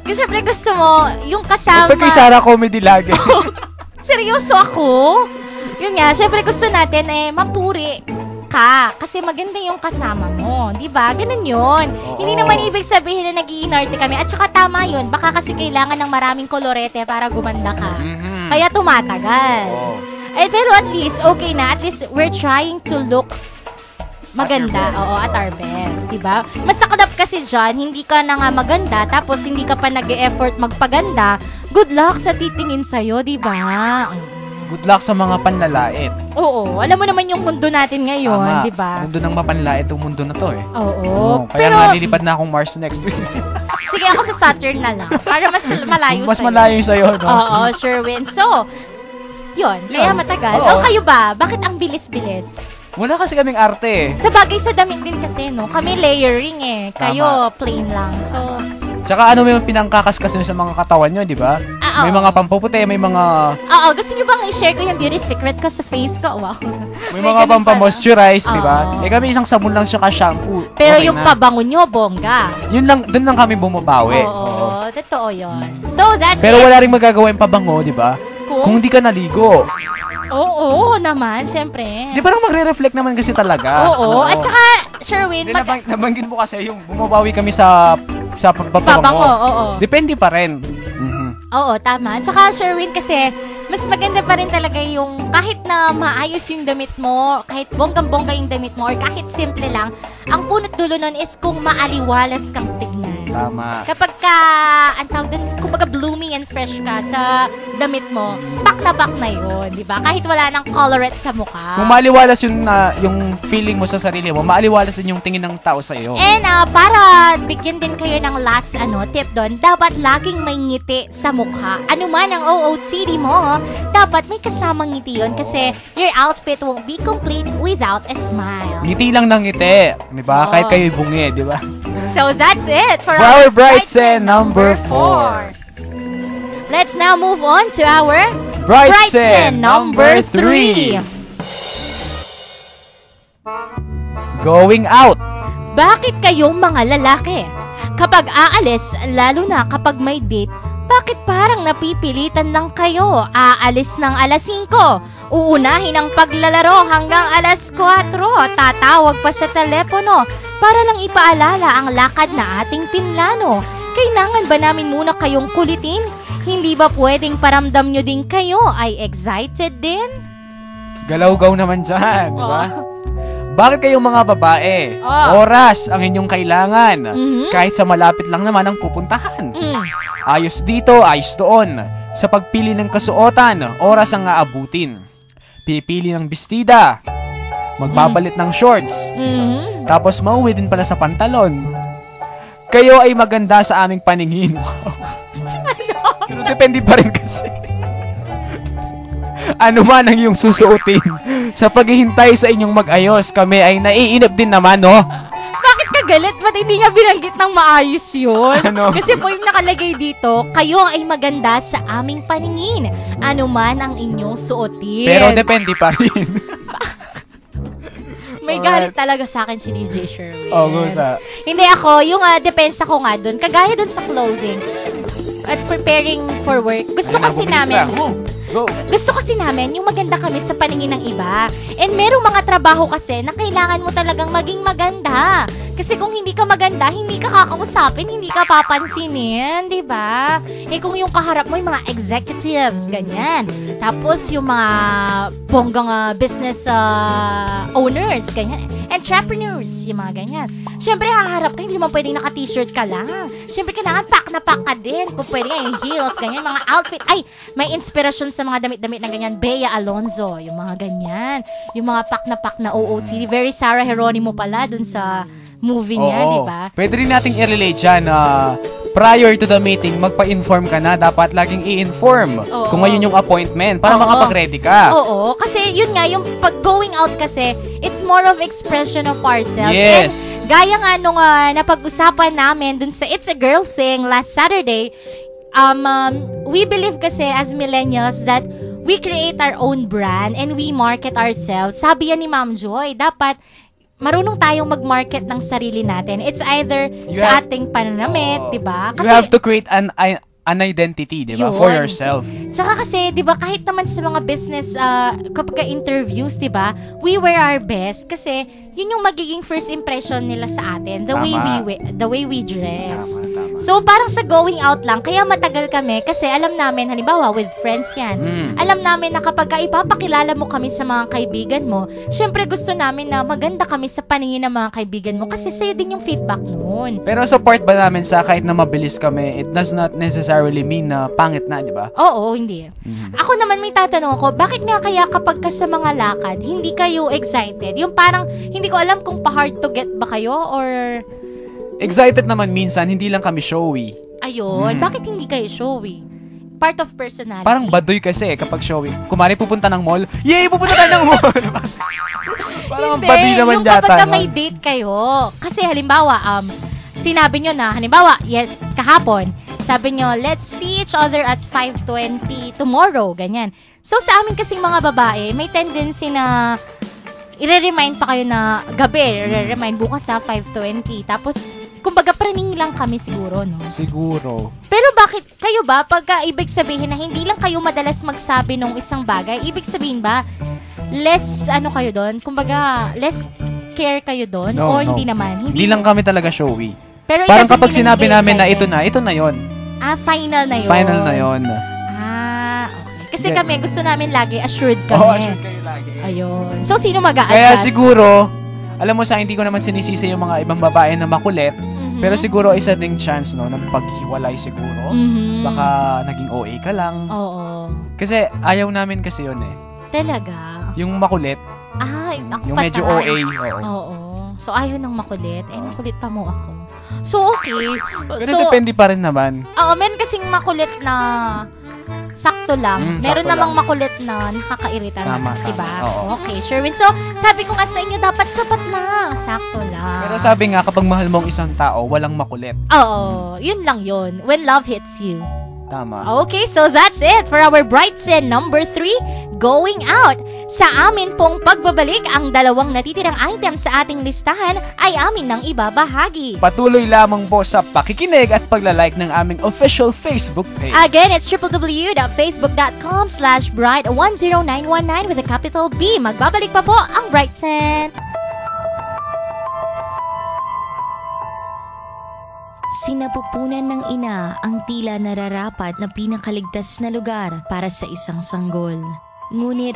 Kasi siyempre, gusto mo yung kasama... Ba't kay Sarah comedy lagi? Seryoso ako? Yun nga, syempre gusto natin mapuri ka kasi maganda yung kasama mo, 'di ba? Ganun 'yun. Hindi naman ibig sabihin na nag-iinarte kami. At saka tama 'yun. Baka kasi kailangan ng maraming kolorete para gumanda ka. Kaya tumatagal. Pero at least okay na. At least we're trying to look maganda. Oo, at our best, 'di ba? Mas sakadap kasi diyan, hindi ka na nga maganda tapos hindi ka pa nag-e-effort magpaganda. Good luck sa titingin sa'yo, 'di ba? Good luck sa mga panlalait. Oo, alam mo naman yung mundo natin ngayon, di ba? Mundo ng mapanlait yung mundo na to eh. Oo. Kaya nga lilipad na akong Mars next week. Sige, ako sa Saturn na lang. Para mas malayo Mas sa'yo. malayo sa'yo, no? Oo, Sherwin. So, yun. Kaya matagal. Oo. O kayo ba? Bakit ang bilis-bilis? Wala kasi kaming arte eh. Sa bagay sa damit din kasi, no? Kami layering eh. Kayo plain lang. So, Tsaka ano may pinangkakaskas nyo sa mga katawan nyo, di ba? May mga pampuputi, may mga... Oo, gusto niyo bang i-share ko yung beauty secret ko sa face ko? Wow. May mga ganun pampamoisturize, di Oo. ba? Kami isang sabon lang siya ka-shampoo. Pero Okay yung na. pabango nyo, bongga. Yun lang, dun lang kami bumabawi. Oo, totoo yun. So, that's Pero it. wala rin magagawa yung pabango, di ba? Kung hindi ka naligo. Oo naman, syempre. Di ba nang magre-reflect naman kasi talaga? Oo. At saka, Sherwin, nabanggit mo kasi yung bumabawi kami sa pabango, pagpapabango. oo. Depende pa rin. Oo, tama. At saka, Sherwin, kasi mas maganda pa rin talaga yung kahit na maayos yung damit mo, kahit bonggang-bongga yung damit mo, or kahit simple lang, ang punot dulo nun is kung maaliwalas kang tignan. Tama. Kapag ka, ang tawag dun, kumbaga blooming and fresh ka sa damit mo, pak na yun, di ba? Kahit wala ng colorette sa mukha. Kung maaliwalas yung feeling mo sa sarili mo, maaliwalas din yung tingin ng tao sa iyo. And para bigyan din kayo ng last tip doon, dapat laging may ngiti sa mukha. Ano man ang OOTD mo, dapat may kasamang ngiti yun kasi your outfit won't be complete without a smile. Ngiti lang ng ngiti, di ba? Oo. Kahit kayo bungi, di ba? So that's it for our Brightsen number 4. Let's now move on to our Brightsen number 3. Going out. Bakit kayong mga lalaki? Kapag aalis, lalo na kapag may date, bakit parang napipilitan lang kayo? Aalis ng alas 5, uunahin ang paglalaro hanggang alas 4, tatawag pa sa telepono para lang ipaalala ang lakad na ating pinlano. Kailangan ba namin muna kayong kulitin? Hindi ba pwedeng paramdam nyo din kayo ay excited din? Galaw-gaw naman dyan, di ba? Oh. Bakit kayong mga babae? Oh. Oras ang inyong kailangan. Mhm. Kahit sa malapit lang naman ang pupuntahan. Mm. Ayos dito, ayos doon. Sa pagpili ng kasuotan, oras ang aabutin. Pipili ng bestida. Magbabalit ng shorts. Tapos mauwi din pala sa pantalon. Kayo ay maganda sa aming paningin. Pero depende pa rin kasi. Ano man ang iyong susuotin. Sa paghihintay sa inyong mag-ayos, kami ay naiinip din naman, no? Bakit ka galit? Ba't hindi nga binanggit ng maayos yun? Ano? Kasi po yung nakalagay dito, kayo ay maganda sa aming paningin. Ano man ang inyong suotin. Pero depende pa rin. May galit talaga sa akin si DJ Sherwin. Gusa. Hindi ako, yung depensa ko nga dun, kagaya dun sa clothing at preparing for work, gusto kasi namin, gusto kasi namin yung maganda kami sa paningin ng iba. And merong mga trabaho kasi na kailangan mo talagang maging maganda. Kasi kung hindi ka maganda, hindi ka kakausapin, hindi ka papansinin, di ba? Kung yung kaharap mo, yung mga executives, ganyan. Tapos yung mga bonggang business owners, ganyan. Entrepreneurs, yung mga ganyan. Siyempre, haharap ka, hindi naman pwedeng naka-t-shirt ka lang. Siyempre, kailangan pack na pack ka din. Kung pwede yung heels, ganyan, mga outfit. Ay, may inspirasyon sa mga damit-damit na ganyan. Bea Alonzo, yung mga ganyan. Yung mga pack na OOTD. Very Sarah Geronimo pala dun sa movie niya, di ba? Pwede rin nating i-relate dyan na prior to the meeting, magpa-inform ka na. Dapat laging i-inform kung ngayon yung appointment para makapag-ready ka. Oo, kasi yun nga, yung pag-going out kasi, it's more of expression of ourselves. Yes. And gaya nga nung napag-usapan namin dun sa It's a Girl Thing last Saturday, we believe kasi as millennials that we create our own brand and we market ourselves. Sabi yan ni Ma'am Joy, dapat marunong tayong mag-market ng sarili natin. It's either sa ating pananamit, di ba? You have to create an identity, di ba? For yourself. Tsaka kasi, di ba, kahit naman sa mga business, kapag interviews, di ba, we wear our best kasi yun yung magiging first impression nila sa atin, the way we dress. Tama. So, parang sa going out lang, kaya matagal kami kasi alam namin, halimbawa, with friends yan, alam namin na kapag ipapakilala mo kami sa mga kaibigan mo, syempre gusto namin na maganda kami sa paningin ng mga kaibigan mo kasi sa'yo din yung feedback noon. Pero support ba namin sa kahit na mabilis kami, it does not necessarily mean na pangit na, di ba? Oo, hindi. Ako naman may tatanong ako, bakit nga kaya kapag ka sa mga lakad, hindi kayo excited? Yung parang, hindi ko alam kung pa-hard to get ba kayo or... Excited naman minsan, hindi lang kami showy. Ayun, bakit hindi kayo showy? Part of personality. Parang baduy kasi kapag showy. Kumari pupunta ng mall, yay! Pupunta tayo ng mall! Parang baduy naman yung yata. Kapag may date kayo, kasi halimbawa, sinabi nyo na, halimbawa, yes, kahapon, sabi nyo, let's see each other at 5:20 tomorrow, ganyan. So, sa amin kasing mga babae, may tendency na i-remind pa kayo na gabi, i-remind bukas sa 5:20. Tapos, kumbaga, praning lang kami siguro, no? Siguro. Pero bakit, kayo ba, pagka ibig sabihin na hindi lang kayo madalas magsabi ng isang bagay, ibig sabihin ba, less, kayo doon? Kumbaga, less care kayo doon? No, o no. hindi naman? Hindi lang kami talaga showy. Pero parang kapag sinabi namin na ito na yon. Final na yun. Final na yon. Okay. Kasi kami, gusto namin lagi, assured kami. Assured kayo lagi. Ayun. So, sino mag-a-adjust? Kaya siguro, alam mo hindi ko naman sinisisi yung mga ibang babae na makulit, pero siguro isa ding chance, no, ng paghiwalay siguro. Baka naging OA ka lang. Oo. Kasi ayaw namin kasi yun eh. Talaga? Yung makulit. Ako yung pa medyo tayo. OA. Oo. So, ayaw ng makulit. Makulit pa mo ako. So, okay. Pero depende pa rin naman. Oo, meron kasing makulit na sakto lang. Meron sakto namang lang. makulit na nakakairita. Tama, diba? oo. Okay, Sherwin. So, sabi ko nga sa inyo, dapat sapat lang. Sakto lang. Pero sabi nga, kapag mahal mo ang isang tao, walang makulit. Oo, yun lang yun. When love hits you. Tama. Okay, so that's it for our Brightsen number 3, Going Out. Sa amin pong pagbabalik, ang dalawang natitirang items sa ating listahan ay amin nang ibabahagi. Patuloy lamang po sa pakikinig at paglalike ng aming official Facebook page. Again, it's www.facebook.com/bright10919 with a capital B. Magbabalik pa po ang Brightsen. Sinapupunan ng ina ang tila nararapat na pinakaligtas na lugar para sa isang sanggol. Ngunit,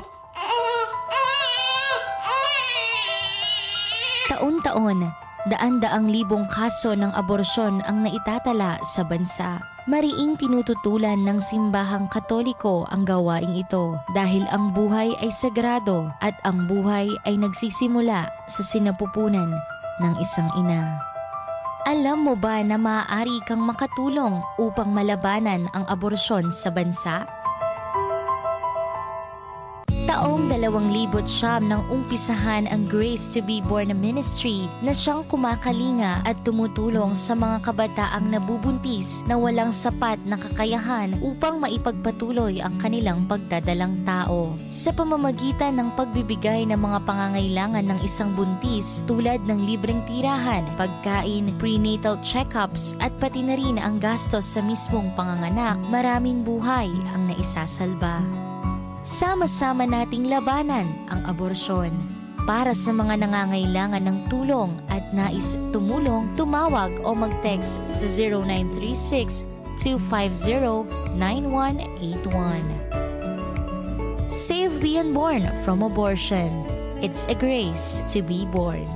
taon-taon, daan-daang libong kaso ng aborsyon ang naitatala sa bansa. Mariing tinututulan ng simbahang Katoliko ang gawaing ito dahil ang buhay ay sagrado at ang buhay ay nagsisimula sa sinapupunan ng isang ina. Alam mo ba na maaari kang makatulong upang malabanan ang aborsyon sa bansa? Taong 2009 nang umpisahan ang Grace to be Born Ministry na siyang kumakalinga at tumutulong sa mga kabataang nabubuntis na walang sapat na kakayahan upang maipagpatuloy ang kanilang pagdadalang tao. Sa pamamagitan ng pagbibigay ng mga pangangailangan ng isang buntis tulad ng libreng tirahan, pagkain, prenatal check-ups at pati na rin ang gastos sa mismong panganganak, maraming buhay ang naisasalba. Sama-sama nating labanan ang aborsyon. Para sa mga nangangailangan ng tulong at nais tumulong, tumawag o mag-text sa 0936-250-9181. Save the unborn from abortion. It's a grace to be born.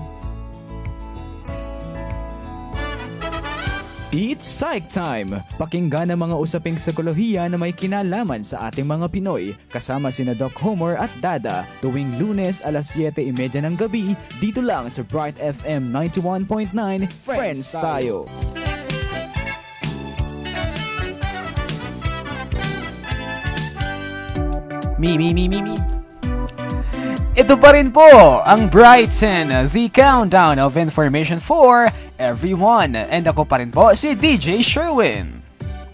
It's Psych Time! Pakinggan ang mga usaping psikolohiya na may kinalaman sa ating mga Pinoy kasama sina Doc Homer at Dada tuwing Lunes alas 7:30 ng gabi dito lang sa Bright FM 91.9 Friends Tayo! Me. Ito pa rin po ang Brighton, the countdown of information for everyone. And ako pa rin po, si DJ Sherwin.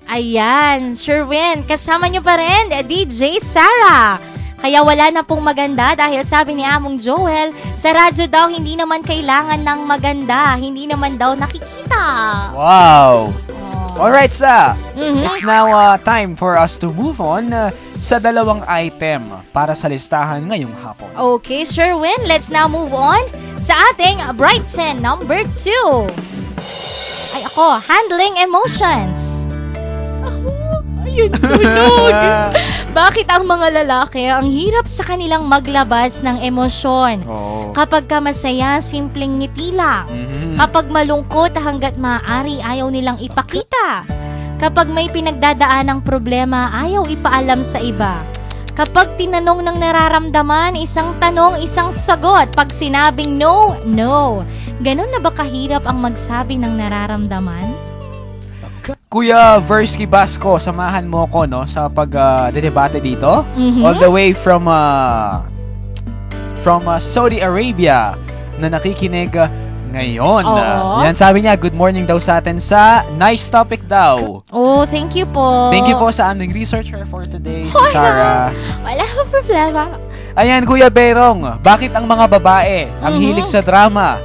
Ayan, Sherwin, kasama nyo pa rin, DJ Sarah. Kaya wala na pong maganda dahil sabi ni Among Joel, sa radyo daw hindi naman kailangan ng maganda, hindi naman daw nakikita. Wow! Alright, Sa. Mhm. It's now time for us to move on sa dalawang item para sa listahan ngayong hapon. Okay, Sherwin, let's now move on sa ating Brighton number 2. Ay ako, handling emotions. Ayun, tunog. Bakit ang mga lalaki ang hirap sa kanilang maglabas ng emosyon? Oh. Kapag ka masaya, simpleng ngiti lang. Kapag malungkot, hanggat maaari ayaw nilang ipakita. Kapag may pinagdadaanang problema, ayaw ipaalam sa iba. Kapag tinanong ng nararamdaman, isang tanong, isang sagot. Pag sinabing no, no. Ganon na ba kahirap ang magsabi ng nararamdaman? Kuya Versky Basco, samahan mo ko no sa pag-debate dito. All the way from Saudi Arabia na nakikinig ngayon. Oo. Yan, sabi niya, good morning daw sa atin sa nice topic daw. Oh, thank you po. Thank you po sa aming researcher for today, si Sarah. Wala akong problema. Ayan, Kuya Berong, bakit ang mga babae ang hilig sa drama?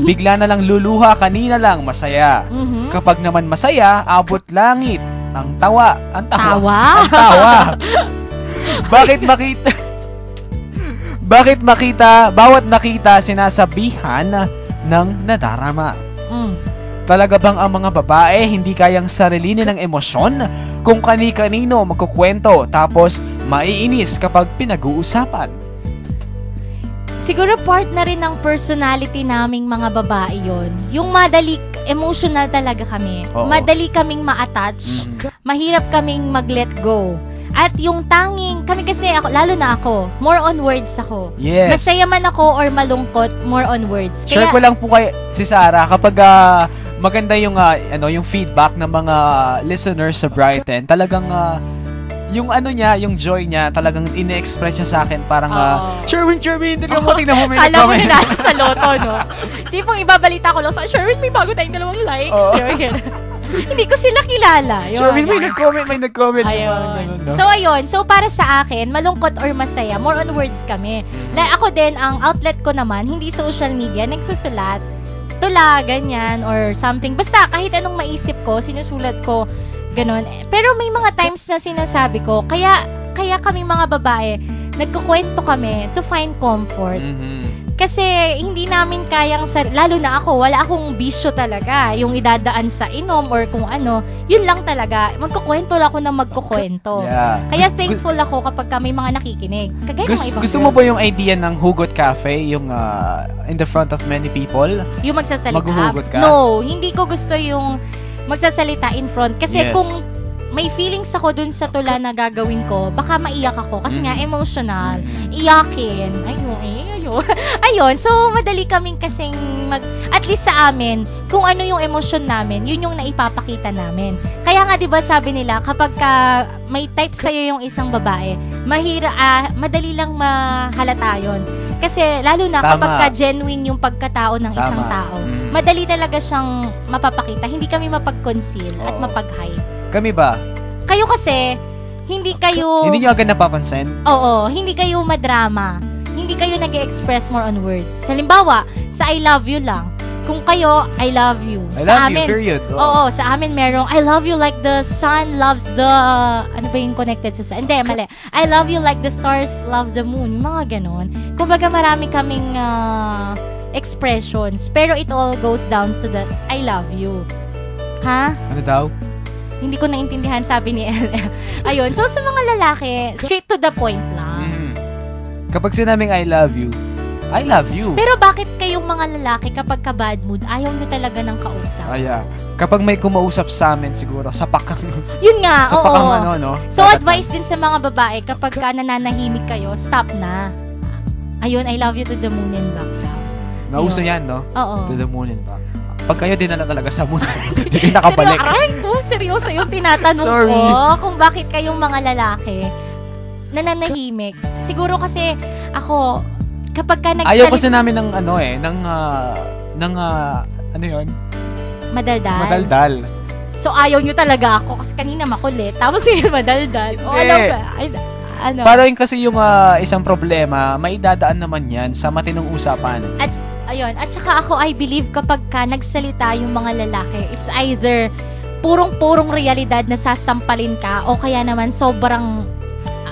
Bigla na lang luluha, kanina lang masaya. Kapag naman masaya, abot langit. Ang tawa. Ang tawa? Ang tawa. Bakit makita, bawat nakita sinasabihan ng nadarama? Talaga bang ang mga babae hindi kayang sarilinin ng emosyon kung kani-kanino magkukwento tapos maiinis kapag pinag-uusapan? Siguro part na rin ng personality naming mga babae yon. Yung madali, emotional talaga kami. Oo. Madali kaming ma-attach. Mahirap kaming mag-let go. At yung tanging, kami kasi, lalo na ako, more on words ako. Yes. Masaya man ako or malungkot, more on words. Share ko lang po kay si Sarah kapag maganda yung yung feedback ng mga listeners sa Brighton. Talagang yung niya, yung joy niya, talagang ine-express niya sa akin parang Sherwin, tingnan mo may Kala mo comment. nila sa loto, no? Tipong ibabalita ko lang sa Sherwin, may bago tayong 2 likes. Hindi ko sila kilala. Yun. Sherwin, may nag-comment. Ayun. So, ayun. So, para sa akin, malungkot or masaya, more on words kami. Ako din, ang outlet ko naman, hindi social media, nagsusulat. Tula, ganyan, or something. Basta, kahit anong maisip ko, sinusulat ko, ganon. Pero may mga times na sinasabi ko, kaya kami mga babae, nagkukwento kami to find comfort. Kasi hindi namin kayang, lalo na ako, wala akong bisyo talaga. Yung idadaan sa inom or kung ano, yun lang talaga. Magkukwento lang ako ng magkukwento. Yeah. Kaya thankful ako kapag may mga nakikinig. Kagaya ng mga ibang Gusto mo ba yung idea ng Hugot Cafe? Yung in the front of many people? Yung magsasalita? Maghuhugot ka? No, hindi ko gusto yung magsasalita in front. Kasi Yes. kung may feelings ako dun sa tula na gagawin ko, baka maiyak ako. Kasi nga, emotional. Iyakin. Ayun. So, madali kaming kasing at least sa amin, kung ano yung emosyon namin, yun yung naipapakita namin. Kaya nga, di ba sabi nila, kapag may type sa'yo yung isang babae, madali lang mahalata yun. Kasi, lalo na Tama. kapag genuine yung pagkatao ng Tama. isang tao, madali talaga siyang mapapakita. Hindi kami mapag-conceal at Oo. mapag-hide. Kami ba? Kayo kasi, hindi kayo... Hindi nyo agad napapansin? Oo, hindi kayo madrama. Hindi kayo nag-express more on words. Halimbawa, sa I love you lang. Kung kayo, I love you. I Sa love amin, you, period. Oo, sa amin merong I love you like the sun loves the... Ano ba yung connected sa sun? Hindi, mali. I love you like the stars love the moon. Yung mga ganon. Kumbaga marami kaming expressions. Pero it all goes down to that I love you. Ha? Ano daw? Hindi ko naintindihan, sabi ni LM. Ayun. So, sa mga lalaki, straight to the point lang. Kapag sinabing I love you, I love you. Pero bakit kayong mga lalaki kapag ka bad mood, ayaw nyo talaga ng kausap? Kapag may kumausap sa amin siguro, sapakang Yun nga, oo. sapakang ano, no? So, Dapat advice din sa mga babae, kapag ka nananahimik kayo, stop na. Ayun, I love you to the moon and back daw. Nauso Ayun. yan, no? Oo. To the moon and back. Pag kayo dinala talaga sa moon, hindi nakabalik. Seryoso yung tinatanong Sorry. ko kung bakit kayong mga lalaki nananahimik. Siguro kasi ako, kapag ka Ayaw kasi namin ng ano ano yun? Madaldal. Madaldal. So, ayaw nyo talaga ako kasi kanina makulit. Tapos ngayon madaldal. O, Hindi. alam ba? Ano? Parang kasi yung isang problema, maidadaan naman yan sa matinong usapan. At, ayun. At saka ako, I believe kapag ka nagsalita yung mga lalaki, it's either purong-purong realidad na sasampalin ka o kaya naman sobrang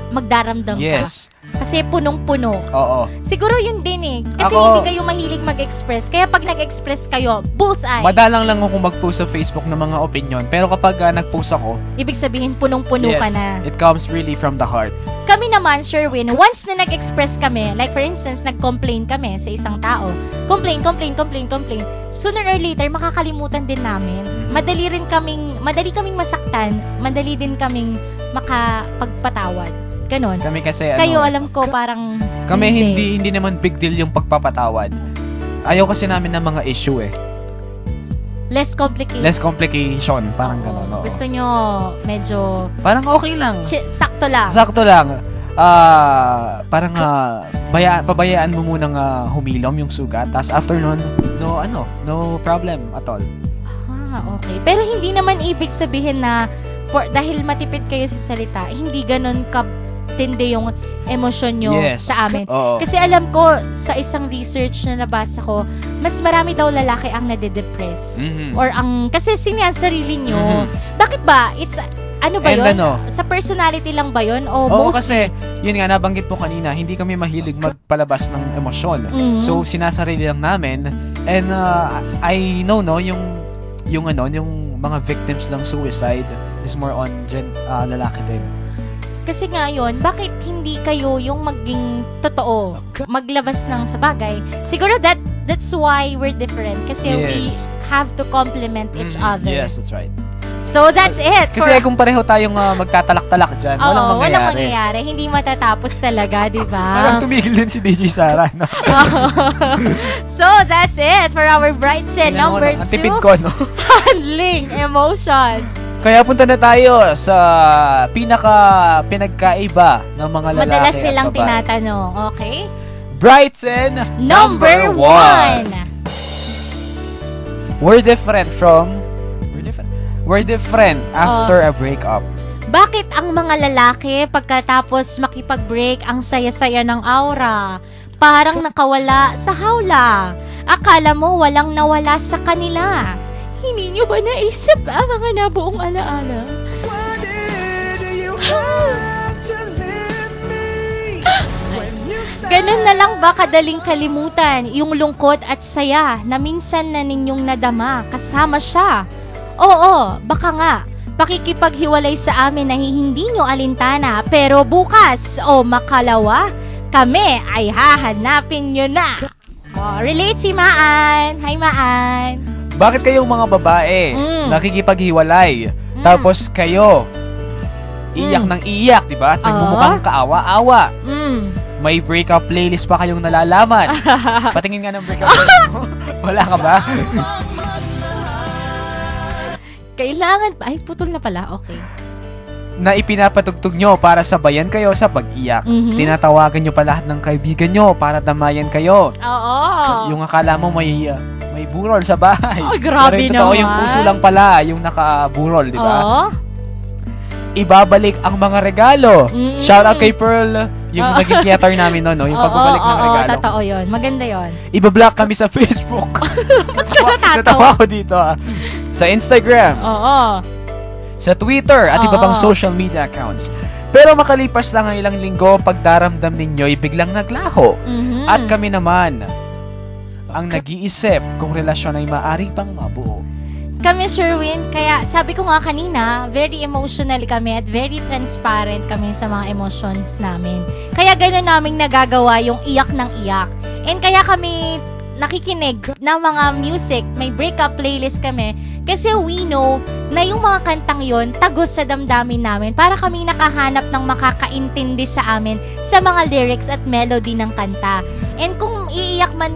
magdaramdam ka. Yes. Kasi punong-puno. Oo. Siguro yun din eh. Kasi Ako- hindi kayo mahilig mag-express. Kaya pag nag-express kayo, bullseye. Madalang lang ako mag-post sa Facebook ng mga opinion. Pero kapag nag-post ako, Ibig sabihin, punong-puno yes, ka na. it comes really from the heart. Kami naman, Sherwin, once na nag-express kami, like for instance, nag-complain kami sa isang tao. Complain. Sooner or later, makakalimutan din namin. Madali kaming masaktan, madali din kaming makapagpatawad. Ganon. Kami kasi Kayo, alam ko, parang kami hindi naman big deal yung pagpapatawad. Ayaw kasi namin ng mga issue eh. Less complicated. Less complication, parang Oo. gano'n. Oo. Gusto nyo medyo Parang okay lang. sakto lang. Sakto lang. Parang pabayaan mo munang humilom yung sugat. Tapos after nun, no problem at all. Okay. Pero hindi naman ibig sabihin na dahil matipid kayo sa salita, hindi ganun katindi yung emosyon nyo Yes. sa amin. Oo. Kasi alam ko, sa isang research na nabasa ko, mas marami daw lalaki ang nade-depress. Mhm. Or kasi sarili nyo. Mhm. Bakit ba? It's, ano ba And yun? ano? Sa personality lang ba yun? O Oo, most? kasi, yun nga, nabanggit po kanina, hindi kami mahilig magpalabas ng emosyon. Mhm. So, sinasarili lang namin. And I know, no, yung mga victims ng suicide is more on lalaki din. Kasi nga yun, bakit hindi kayo yung maging totoo, maglabas ng sa bagay? Siguro that's why we're different. Kasi we Yes. have to complement each other. Yes, that's right. So that's it. Kasi kung pareho tayong magtatalak-talak dyan, walang mangyayari. Walang mangyayari. Hindi matatapos talaga, di Parang ba? tumigil din si DJ Sara, no? So that's it for our Brighton number Ang 2, tipid ko, no? handling emotions. Kaya punta na tayo sa pinagkaiba ng mga lalaki Madalas at nilang babae. tinatanong, okay? Brighton Number 1. We're different after a breakup. Bakit ang mga lalaki pagkatapos makipag-break ang saya-saya ng aura? Parang nakawala sa hawla. Akala mo walang nawala sa kanila. Hindi nyo ba naisip ang mga nabuong alaala? Ganun na lang ba kadaling kalimutan yung lungkot at saya na minsan na ninyong nadama kasama siya? Oo, baka nga. Pakikipaghiwalay sa amin na hindi nyo alintana, pero bukas o makalawa, kami ay hahanapin nyo na. Oh, relate si Maan. Hi, Maan. Bakit kayong mga babae nakikipaghiwalay? Tapos kayo, iyak ng iyak, di ba? At nagmumukhang kaawa-awa. May breakup playlist pa kayong nalalaman. Patingin nga ng breakup playlist mo. Wala ka ba? Kailangan pa. Ay, putol na pala. Okay. Na ipinapatugtog nyo para sabayan kayo sa pag-iyak. Tinatawagan nyo pa lahat ng kaibigan nyo para damayan kayo. Oo. Yung akala mo may burol sa bahay. Oh, grabe pero yung totoo, naman. yung puso lang pala yung nakaburol, di ba? Oo. Ibabalik ang mga regalo. Shout out kay Pearl, yung naging theater namin noon, no? Yung pagbabalik ng regalo. Oo, totoo yun. Maganda yun. Ibablock kami sa Facebook. Ba't ka natatawa? Natawa ko dito, Sa Instagram. Oo. Sa Twitter at iba pang social media accounts. Pero makalipas lang ang ilang linggo, pagdaramdam ninyo'y biglang naglaho. At kami naman ang nag-iisip kung relasyon ay maaari pang mabuo. Kami, Sherwin, kaya sabi ko nga kanina, very emotional kami at very transparent kami sa mga emotions namin. Kaya gano'n namin nagagawa yung iyak ng iyak. And kaya kami nakikinig ng mga music, may breakup playlist kami, kasi we know na yung mga kantang yon tagos sa damdamin namin para kami nakahanap ng makakaintindi sa amin sa mga lyrics at melody ng kanta. And kung iiyak man,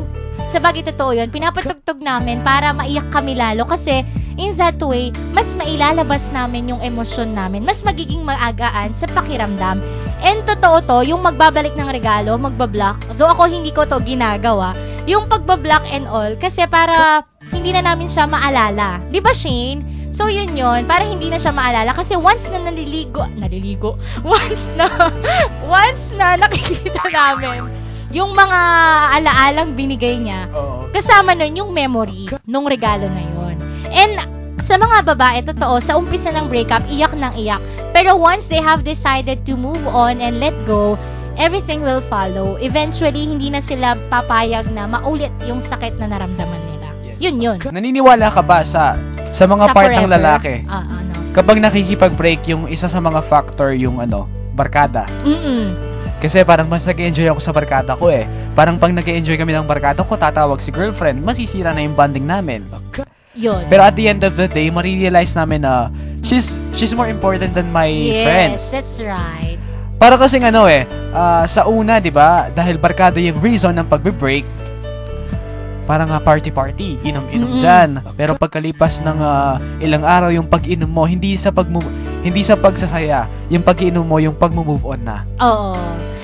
sa bagay totoo yun, pinapatugtog namin para maiyak kami lalo kasi in that way, mas mailalabas namin yung emosyon namin, mas magiging maagaan sa pakiramdam. And totoo to, yung magbabalik ng regalo, magbablock, though ako hindi ko to ginagawa, yung pagbablock and all, kasi para hindi na namin siya maalala. Di ba, Shane? So, yun, para hindi na siya maalala. Kasi once na once na nakikita namin yung mga alaalang binigay niya, kasama nun yung memory nung regalo na yun. And sa mga babae, totoo, sa umpisa ng breakup, iyak ng iyak. Pero once they have decided to move on and let go, everything will follow. Eventually, hindi na sila papayag na maulit yung sakit na naramdaman nila. Yes. Yun. Naniniwala ka ba sa mga part ng lalaki? Ano? Kapag nakikipag-break, yung isa sa mga factor yung barkada. Kasi parang mas nag-enjoy ako sa barkada ko eh. Parang pag nag-enjoy kami ng barkada ko, tatawag si girlfriend, masisira na yung bonding namin. Yun. Pero at the end of the day, marirealize namin na she's more important than my friends. Yes, that's right. Para kasing sa una, di ba, dahil barkada yung reason ng pagbe-break, parang party-party, inom-inom dyan. Pero pagkalipas ng ilang araw, yung pag-inom mo, hindi sa pagsasaya, yung pag-inom mo, yung pag-move on na. Oo.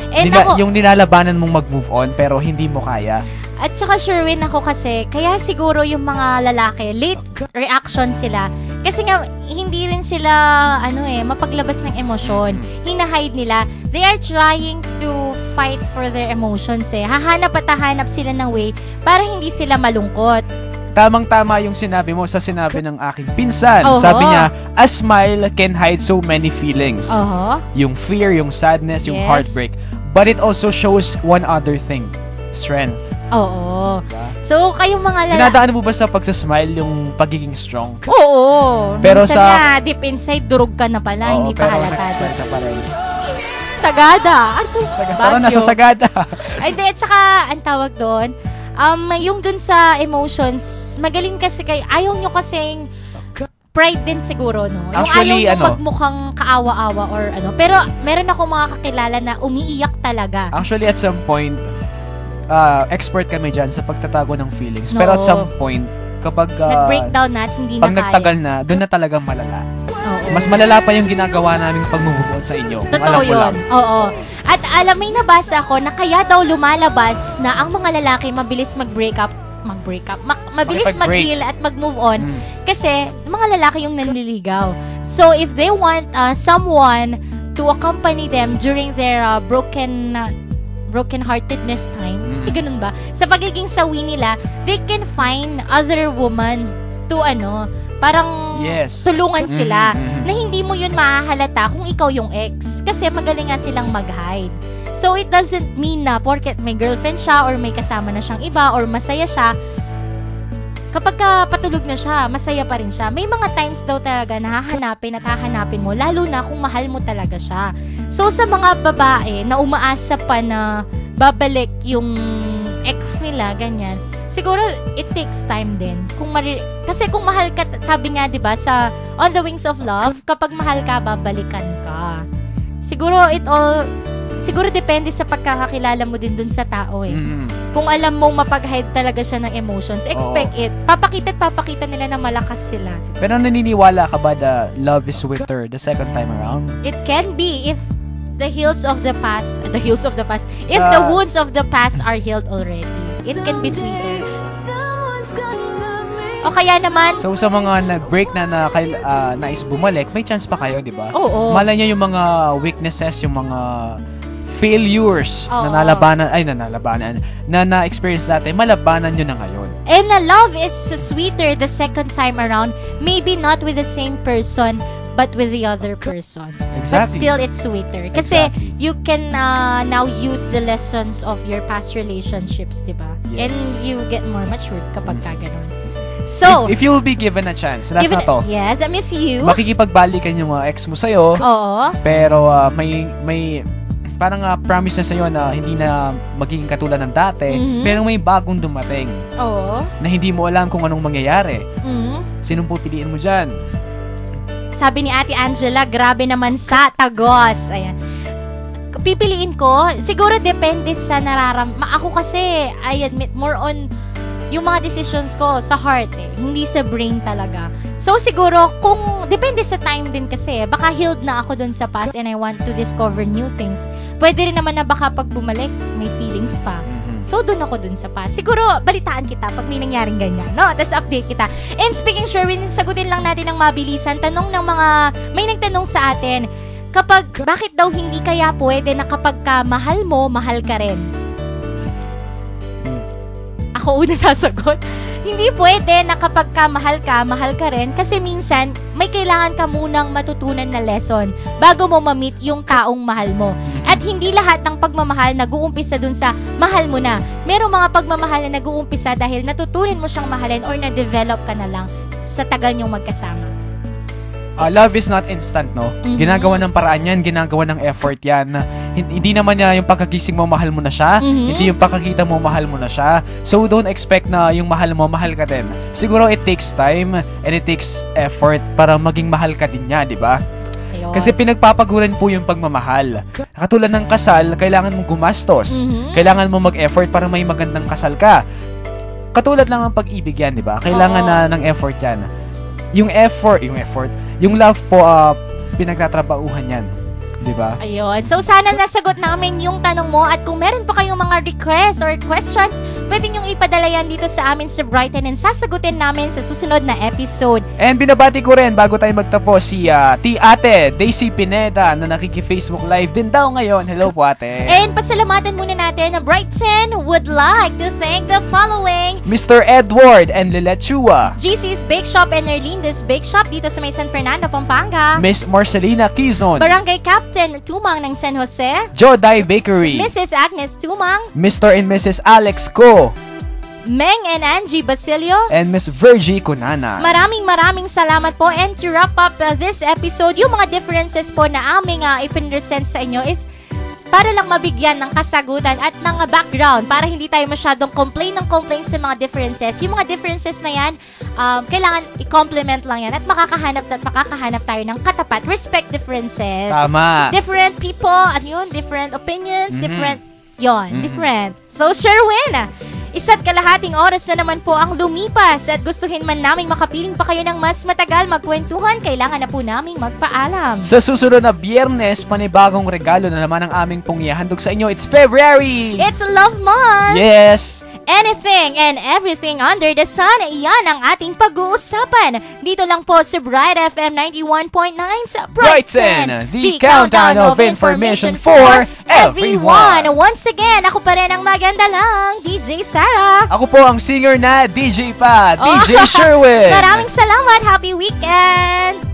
And yung nilalabanan mong mag-move on, pero hindi mo kaya. At saka Sherwin, ako kasi, kaya siguro yung mga lalaki, late reaction sila. Kasi nga, hindi rin sila, mapaglabas ng emosyon. Hinahide nila. They are trying to fight for their emotions Hahanap at hahanap sila ng way para hindi sila malungkot. Tamang-tama yung sinabi mo sa sinabi ng aking pinsan. Sabi niya, a smile can hide so many feelings. Yung fear, yung sadness, yung heartbreak. But it also shows one other thing. Strength. Oo. So, kayong mga lalaki... Dinadaan mo ba sa pagsasmile yung pagiging strong? Oo. Pero minsan nga, deep inside, durog ka na pala. Hindi pa halata. Sagada. Tara na sa sagada. Ay, at saka, ang tawag doon, yung dun sa emotions, magaling kasi kayo. Ayaw nyo kasing pride din siguro, no? Actually, yung ayaw nyo magmukhang kaawa-awa or Pero, meron ako mga kakilala na umiiyak talaga. Actually, at some point, expert kami dyan sa pagtatago ng feelings. Pero at some point, kapag nag-breakdown na at hindi na pag nagtagal na, doon na talagang malala. Mas malala pa yung ginagawa namin pag-move on sa inyo. Totoo yun. Oo. At may nabasa ako na kaya daw lumalabas na ang mga lalaki mabilis mabilis mag-heal at mag-move on. Kasi, mga lalaki yung nanliligaw. So, if they want someone to accompany them during their broken-heartedness time, ganun ba? Sa pagiging sawi nila, they can find other woman to parang tulungan sila na hindi mo yun mahahalata kung ikaw yung ex. Kasi magaling nga silang mag-hide. So, it doesn't mean na porket may girlfriend siya or may kasama na siyang iba or masaya siya, kapag patulog na siya, masaya pa rin siya. May mga times daw talaga na hahanapin mo, lalo na kung mahal mo talaga siya. So, sa mga babae na umaasa pa na babalik yung ex nila, ganyan, siguro it takes time din. Kasi kung mahal ka, sabi nga 'di ba sa On the Wings of Love, kapag mahal ka, babalikan ka. Siguro depende sa pagkakakilala mo din dun sa tao eh. Kung alam mong mapag-hide talaga siya ng emotions, expect it. Papakita nila na malakas sila. Pero naniniwala ka ba na love is sweeter the second time around? It can be if the heels of the past, if the wounds of the past are healed already. It can be sweeter. O kaya naman, so sa mga nag-break na nais bumalik, may chance pa kayo, di ba? Oo. Malay niya yung mga weaknesses, yung mga failures Oo. na na-experience natin, malabanan nyo na ngayon. and love is sweeter the second time around, maybe not with the same person, but with the other person. Exactly. But still, it's sweeter. Kasi Exactly. you can now use the lessons of your past relationships, di ba? Yes. And you get more matured kapag ka ganun. So, If you will be given a chance, last na to, yes, I miss you. makikipagbalikan yung mga ex mo sa'yo, Oo. pero may parang promise na sa'yo na hindi na magiging katulad ng dati, Mhm. pero may bagong dumating Oo. na hindi mo alam kung anong mangyayari. Mhm. Sinong pupiliin mo dyan? Sabi ni Ate Angela, grabe naman sa tagos. Ayan. Pipiliin ko, siguro depende sa ako kasi, I admit, more on yung mga decisions ko sa heart eh. Hindi sa brain talaga. So siguro, depende sa time din kasi, baka healed na ako dun sa past and I want to discover new things. Pwede rin naman na baka pag bumalik, may feelings pa. So, dun ako dun sa past. Siguro, balitaan kita pag may nangyaring ganyan, no? Tapos, update kita. And speaking, Sherwin, sagutin lang natin ng mabilisan. May nagtanong sa atin, bakit daw hindi kaya pwede na kapag ka mahal mo, mahal ka rin? Ako una sasagot. Hindi pwede na kapag ka, mahal ka rin. Kasi minsan, may kailangan ka munang matutunan na lesson bago mo ma-meet yung taong mahal mo. At hindi lahat ng pagmamahal nag-uumpisa dun sa mahal mo na. Merong mga pagmamahal na nag-uumpisa dahil natutunan mo siyang mahalin or na-develop ka na lang sa tagal niyong magkasama. Love is not instant, no? Mhm. Ginagawa ng paraan yan, ginagawa ng effort yan. Hindi naman niya yung pagkagising mo, mahal mo na siya. Mhm. Hindi yung pagkakita mo, mahal mo na siya. So, don't expect na yung mahal mo, mahal ka din. Siguro, it takes time and it takes effort para maging mahal ka din niya, di ba? Ayun. Kasi pinagpapaguran po yung pagmamahal. Katulad ng kasal, kailangan mong gumastos. Mhm. Kailangan mo mag-effort para may magandang kasal ka. Katulad lang ng pag-ibig yan, di ba? Kailangan Oo. na ng effort yan. Yung love po, pinagtatrabahuhan yan. Di ba? Ayun. So, sana nasagot namin yung tanong mo at kung meron pa kayong mga requests or questions, pwede nyong ipadala yan dito sa amin sa Brighton and sasagutin namin sa susunod na episode. And binabati ko rin bago tayo magtapos si Ate Daisy Pineda na nakiki-Facebook Live din daw ngayon. Hello po, Ate. And pasalamatan muna natin na Brighton would like to thank the following: Mr. Edward and Lilet Chua, GC's Bake Shop and Erlinda's Bake Shop dito sa may San Fernando, Pampanga. Miss Marcelina Quizon, Barangay Captain Tumang ng San Jose. Joday Bakery, Mrs. Agnes Tumang. Mr. and Mrs. Alex Ko, Meng and Angie Basilio. and Miss Virgie Kunana. Maraming salamat po. And to wrap up this episode, yung mga differences po na aming ipinresent sa inyo is para lang mabigyan ng kasagutan at ng background para hindi tayo masyadong complain sa mga differences. Yung mga differences na yan, kailangan i-complement lang yan at makakahanap tayo ng katapat. Respect differences. Tama. Different people, different opinions, different So, Sherwin, isa't kalahating oras na naman po ang lumipas at gustuhin man naming makapiling pa kayo ng mas matagal magkwentuhan, kailangan na po naming magpaalam. Sa susunod na Biyernes, panibagong regalo na naman ang aming pong ihahandog sa inyo. It's February! It's Love Month! Yes! Anything and everything under the sun, iyan ang ating pag-uusapan. Dito lang po sa Bright FM 91.9 sa Brighton, the countdown of information for everyone. Once again, ako pa rin ang maganda lang, DJ Sarah. Ako po ang singer na DJ pa, DJ Sherwin. Maraming salamat. Happy weekend!